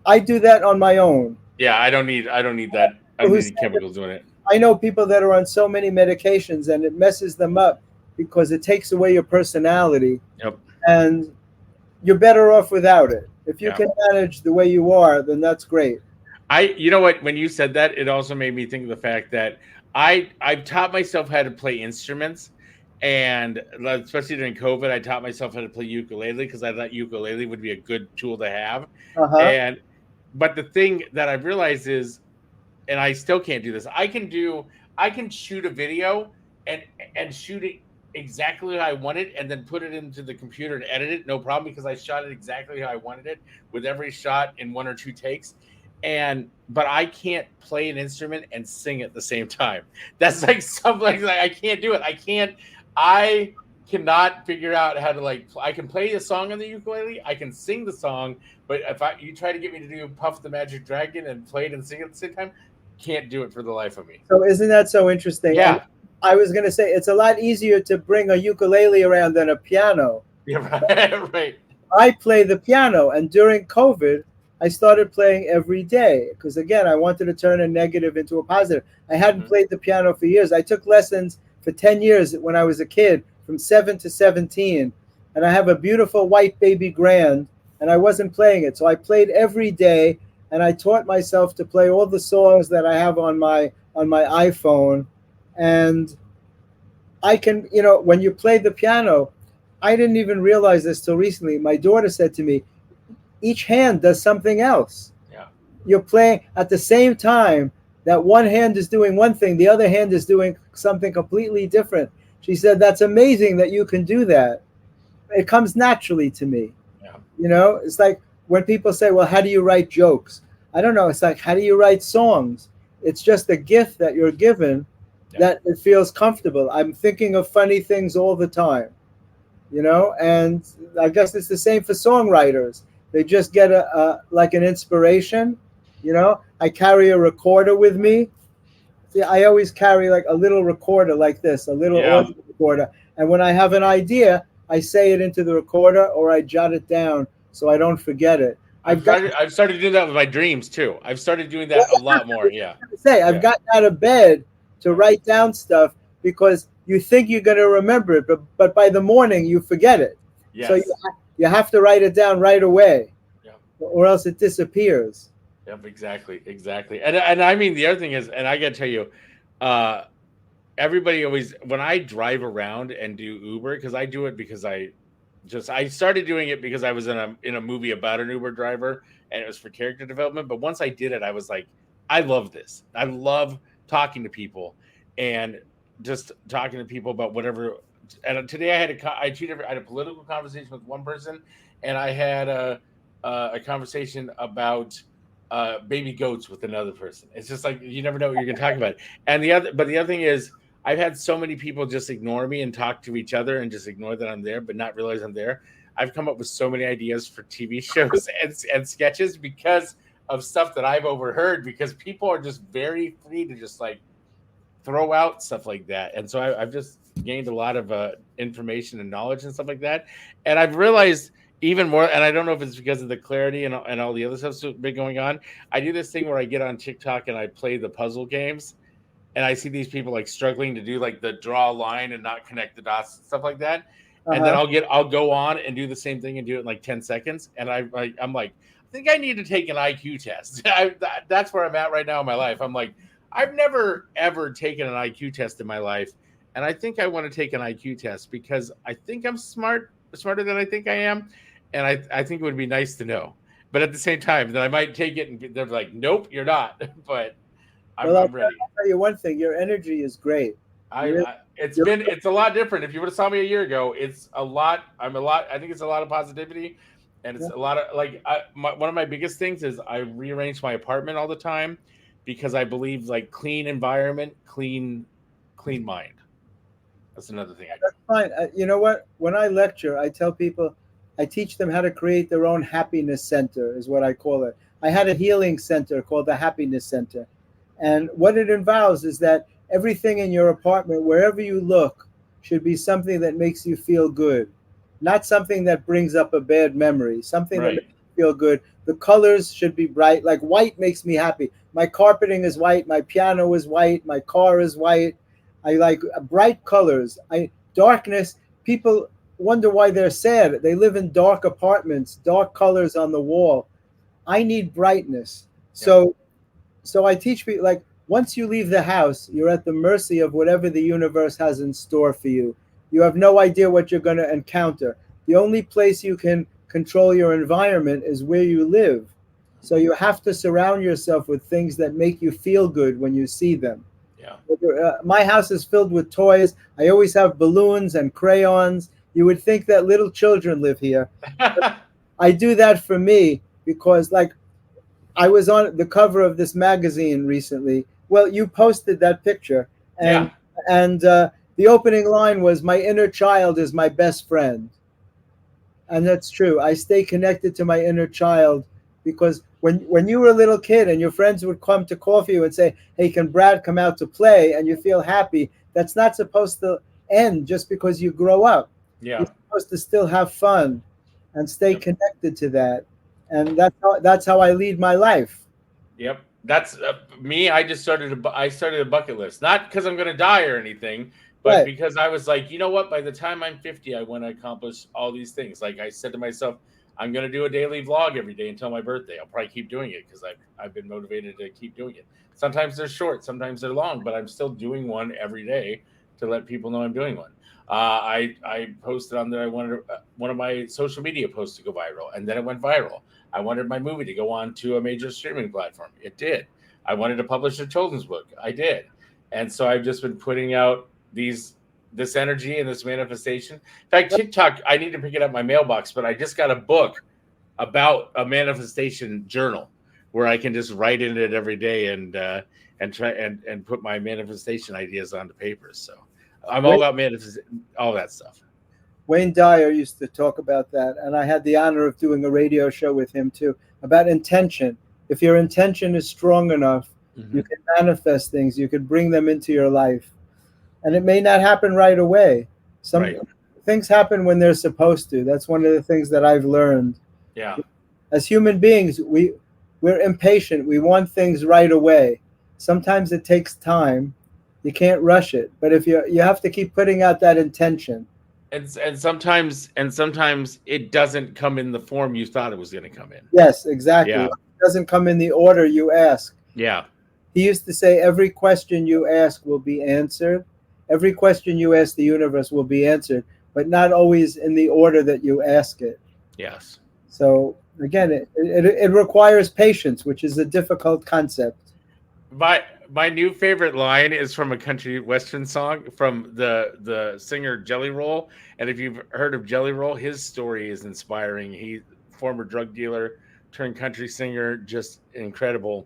I do that on my own. Yeah, I don't need that. I don't need any chemicals doing it. I know people that are on so many medications and it messes them up because it takes away your personality. Yep. And you're better off without it. If you can manage the way you are, then that's great. You know what? When you said that, it also made me think of the fact that I've taught myself how to play instruments, and especially during COVID, I taught myself how to play ukulele because I thought ukulele would be a good tool to have. And but the thing that I've realized is, and I still can't do this. I can shoot a video and shoot it exactly how I want it and then put it into the computer and edit it, no problem, because I shot it exactly how I wanted it with every shot in 1 or 2 takes. But I can't play an instrument and sing at the same time. That's like something like I can't do it. I cannot figure out how to I can play a song on the ukulele, I can sing the song, but if you try to get me to do Puff the Magic Dragon and play it and sing it at the same time, can't do it for the life of me. So isn't that so interesting? Yeah. And I was going to say it's a lot easier to bring a ukulele around than a piano. Yeah, right. Right. I play the piano, and during COVID, I started playing every day because, again, I wanted to turn a negative into a positive. I hadn't played the piano for years. I took lessons for 10 years when I was a kid, from 7 to 17, and I have a beautiful white baby grand, and I wasn't playing it. So I played every day, and I taught myself to play all the songs that I have on my iPhone. And I can, when you play the piano, I didn't even realize this till recently. My daughter said to me, each hand does something else. Yeah. You're playing at the same time that one hand is doing one thing, the other hand is doing something completely different. She said, that's amazing that you can do that. It comes naturally to me. Yeah. It's like when people say, well, how do you write jokes? I don't know. It's like, how do you write songs? It's just a gift that you're given that it feels comfortable. I'm thinking of funny things all the time, and I guess it's the same for songwriters. They just get like an inspiration. I carry a recorder with me. See, I always carry like a little recorder like this, a little Yeah. audio recorder. And when I have an idea, I say it into the recorder or I jot it down so I don't forget it. I've started to do that with my dreams too. I've started doing that a lot more. Yeah. I've gotten out of bed to write down stuff because you think you're going to remember it, but by the morning you forget it. Yes. So you have to write it down right away, or else it disappears. Yep, exactly. And I mean, the other thing is, and I got to tell you, everybody always, when I drive around and do Uber, because I do it because I started doing it because I was in a movie about an Uber driver and it was for character development. But once I did it, I was like, I love this. I love talking to people and just talking to people about whatever. And today I had a political conversation with one person, and I had a conversation about baby goats with another person. It's just like you never know what you're going to talk about. And the other thing is, I've had so many people just ignore me and talk to each other and just ignore that I'm there, but not realize I'm there. I've come up with so many ideas for TV shows and sketches because of stuff that I've overheard, because people are just very free to just like throw out stuff like that. And so I've just gained a lot of information and knowledge and stuff like that. And I've realized even more, and I don't know if it's because of the clarity and all the other stuff's been going on. I do this thing where I get on TikTok and I play the puzzle games. And I see these people like struggling to do like the draw a line and not connect the dots and stuff like that. And then I'll go on and do the same thing and do it in like 10 seconds. And I'm like, I think I need to take an IQ test. That's where I'm at right now in my life. I'm like, I've never, ever taken an IQ test in my life. And I think I want to take an IQ test because I think I'm smarter than I think I am. And I think it would be nice to know. But at the same time, that I might take it and they're like, nope, you're not. But I'm ready. I'll tell you one thing, your energy is great. It's a lot different. If you would have saw me a year ago, it's a lot. I think it's a lot of positivity, and it's a lot of like. One of my biggest things is I rearrange my apartment all the time because I believe like clean environment, clean mind. That's another thing I do. That's fine. You know what? When I lecture, I tell people, I teach them how to create their own happiness center, is what I call it. I had a healing center called the Happiness Center. And what it involves is that everything in your apartment, wherever you look, should be something that makes you feel good, not something that brings up a bad memory, something that makes you feel good. The colors should be bright. Like white makes me happy. My carpeting is white. My piano is white. My car is white. I like bright colors. Darkness, people wonder why they're sad. They live in dark apartments, dark colors on the wall. I need brightness. So I teach people, like, once you leave the house, you're at the mercy of whatever the universe has in store for you. You have no idea what you're going to encounter. The only place you can control your environment is where you live. So you have to surround yourself with things that make you feel good when you see them. Yeah. My house is filled with toys. I always have balloons and crayons. You would think that little children live here. I do that for me because, like, I was on the cover of this magazine recently. Well, you posted that picture, and the opening line was, "My inner child is my best friend," and that's true. I stay connected to my inner child because when you were a little kid and your friends would come to call for you and say, "Hey, can Brad come out to play?" and you feel happy, that's not supposed to end just because you grow up. Yeah, you're supposed to still have fun and stay connected to that. And that's how I lead my life. Yep, that's me. I started a bucket list, not because I'm going to die or anything, but because I was like, you know what? By the time I'm 50, I want to accomplish all these things. Like I said to myself, I'm going to do a daily vlog every day until my birthday. I'll probably keep doing it because I've been motivated to keep doing it. Sometimes they're short, sometimes they're long, but I'm still doing one every day to let people know I'm doing one. I posted on there. I wanted one of my social media posts to go viral, and then it went viral. I wanted my movie to go on to a major streaming platform. It did. I wanted to publish a children's book. I did. And so I've just been putting out this energy and this manifestation. In fact, TikTok, I need to pick it up in my mailbox, but I just got a book about a manifestation journal where I can just write in it every day and try and put my manifestation ideas onto paper. So I'm all about all that stuff. Wayne Dyer used to talk about that, and I had the honor of doing a radio show with him too about intention. If your intention is strong enough, you can manifest things. You can bring them into your life, and it may not happen right away. Some things happen when they're supposed to. That's one of the things that I've learned. Yeah. As human beings, we're impatient. We want things right away. Sometimes it takes time. You can't rush it, but if you have to keep putting out that intention. And sometimes it doesn't come in the form you thought it was going to come in. Yes, exactly. Yeah. It doesn't come in the order you ask. Yeah. He used to say, every question you ask will be answered. Every question you ask the universe will be answered, but not always in the order that you ask it. Yes. So again, it requires patience, which is a difficult concept. My new favorite line is from a country western song from the singer Jelly Roll. And if you've heard of Jelly Roll, his story is inspiring. He's former drug dealer turned country singer, just an incredible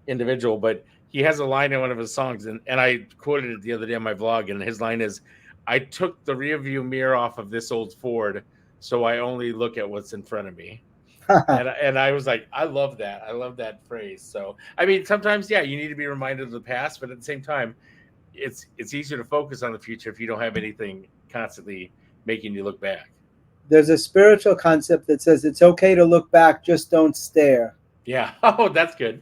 individual. But he has a line in one of his songs, and I quoted it the other day on my vlog, and his line is, "I took the rearview mirror off of this old Ford, so I only look at what's in front of me." and I was like, I love that. I love that phrase. So, I mean, sometimes, yeah, you need to be reminded of the past, but at the same time, it's easier to focus on the future if you don't have anything constantly making you look back. There's a spiritual concept that says it's okay to look back, just don't stare. Yeah. Oh, that's good.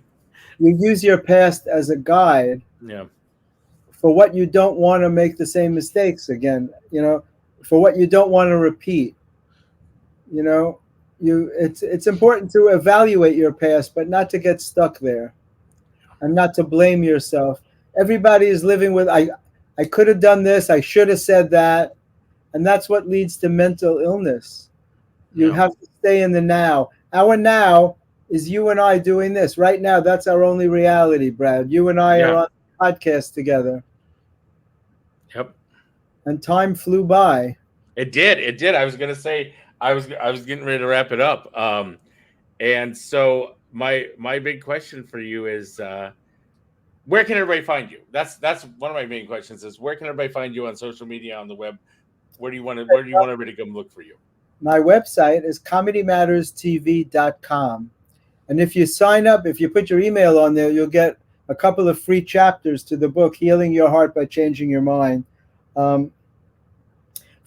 You use your past as a guide. Yeah. For what you don't want to make the same mistakes again, for what you don't want to repeat, it's important to evaluate your past, but not to get stuck there and not to blame yourself. Everybody is living with, I could have done this, I should have said that. And that's what leads to mental illness. You have to stay in the now. Our now is you and I doing this right now. That's our only reality, Brad. You and I are on the podcast together. Yep. And time flew by. It did. I was going to say, I was getting ready to wrap it up. And so my big question for you is, where can everybody find you? That's one of my main questions is, where can everybody find you on social media, on the web? Where do you want everybody to come look for you? My website is comedymatterstv.com. And if you sign up, if you put your email on there, you'll get a couple of free chapters to the book, Healing Your Heart by Changing Your Mind.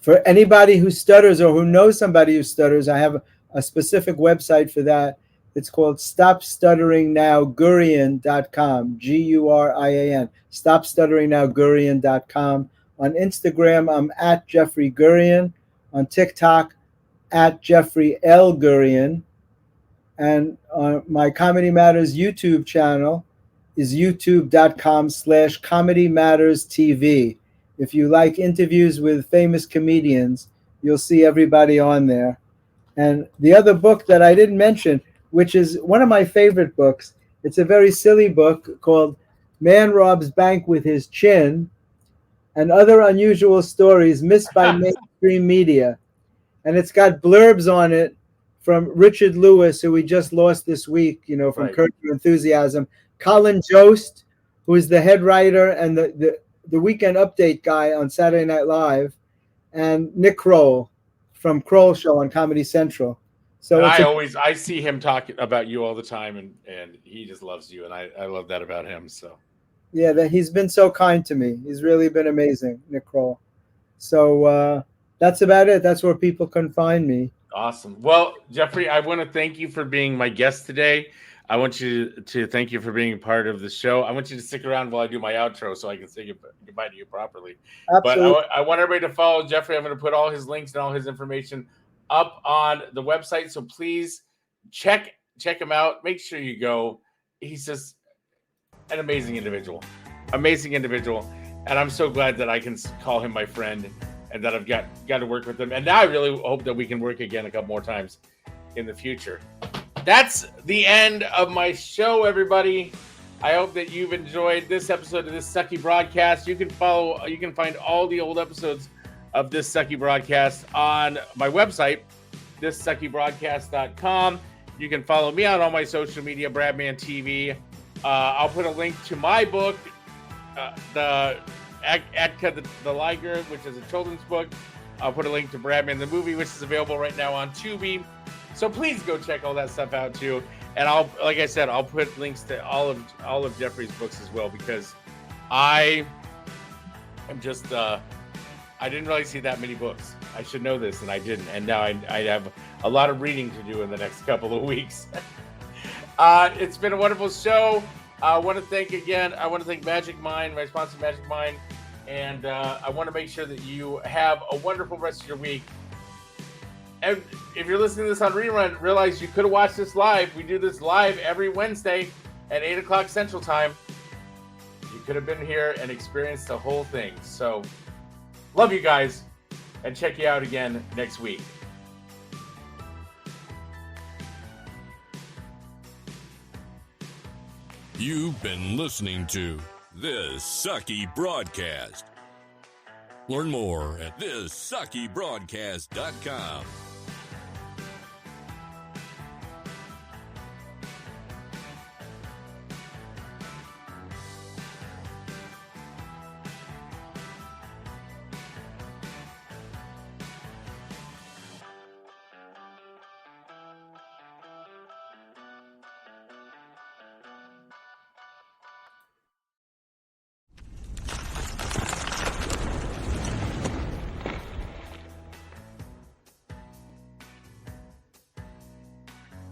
For anybody who stutters or who knows somebody who stutters, I have a specific website for that. It's called StopStutteringNowGurian.com, Gurian. StopStutteringNowGurian.com. On Instagram, I'm at Jeffrey Gurian. On TikTok, at Jeffrey L. Gurian. And my Comedy Matters YouTube channel is youtube.com/Comedy Matters TV. If you like interviews with famous comedians, you'll see everybody on there. And the other book that I didn't mention, which is one of my favorite books, it's a very silly book called Man Robs Bank with His Chin and Other Unusual Stories Missed by Mainstream Media. And it's got blurbs on it from Richard Lewis, who we just lost this week, from Curb Your Enthusiasm. Colin Jost, who is the head writer and the Weekend Update guy on Saturday Night Live, and Nick Kroll from Kroll Show on Comedy Central. So I see him talking about you all the time, and he just loves you, and I love that about him. So yeah, he's been so kind to me. He's really been amazing, Nick Kroll. So that's about it. That's where people can find me. Awesome. Well, Jeffrey, I want to thank you for being my guest today. I want you to thank you for being a part of the show. I want you to stick around while I do my outro so I can say goodbye to you properly. Absolutely. But I want everybody to follow Jeffrey. I'm going to put all his links and all his information up on the website. So please check him out. Make sure you go. He's just an amazing individual. And I'm so glad that I can call him my friend and that I've got to work with him. And now I really hope that we can work again a couple more times in the future. That's the end of my show, everybody. I hope that you've enjoyed this episode of this Sucky Broadcast. You can find all the old episodes of this Sucky Broadcast on my website, thissuckybroadcast.com. You can follow me on all my social media, Bradman TV. I'll put a link to my book, the Atka the Liger, which is a children's book. I'll put a link to Bradman the movie, which is available right now on Tubi. So please go check all that stuff out too. And I'll put links to all of Jeffrey's books as well, because I am just I didn't really see that many books. I should know this, and I didn't. And now I have a lot of reading to do in the next couple of weeks. It's been a wonderful show. I want to thank Magic Mind, my sponsor, Magic Mind. And I want to make sure that you have a wonderful rest of your week. And if you're listening to this on rerun, realize you could have watched this live. We do this live every Wednesday at 8 o'clock Central Time. You could have been here and experienced the whole thing. So, love you guys, and check you out again next week. You've been listening to This Sucky Broadcast. Learn more at thissuckybroadcast.com.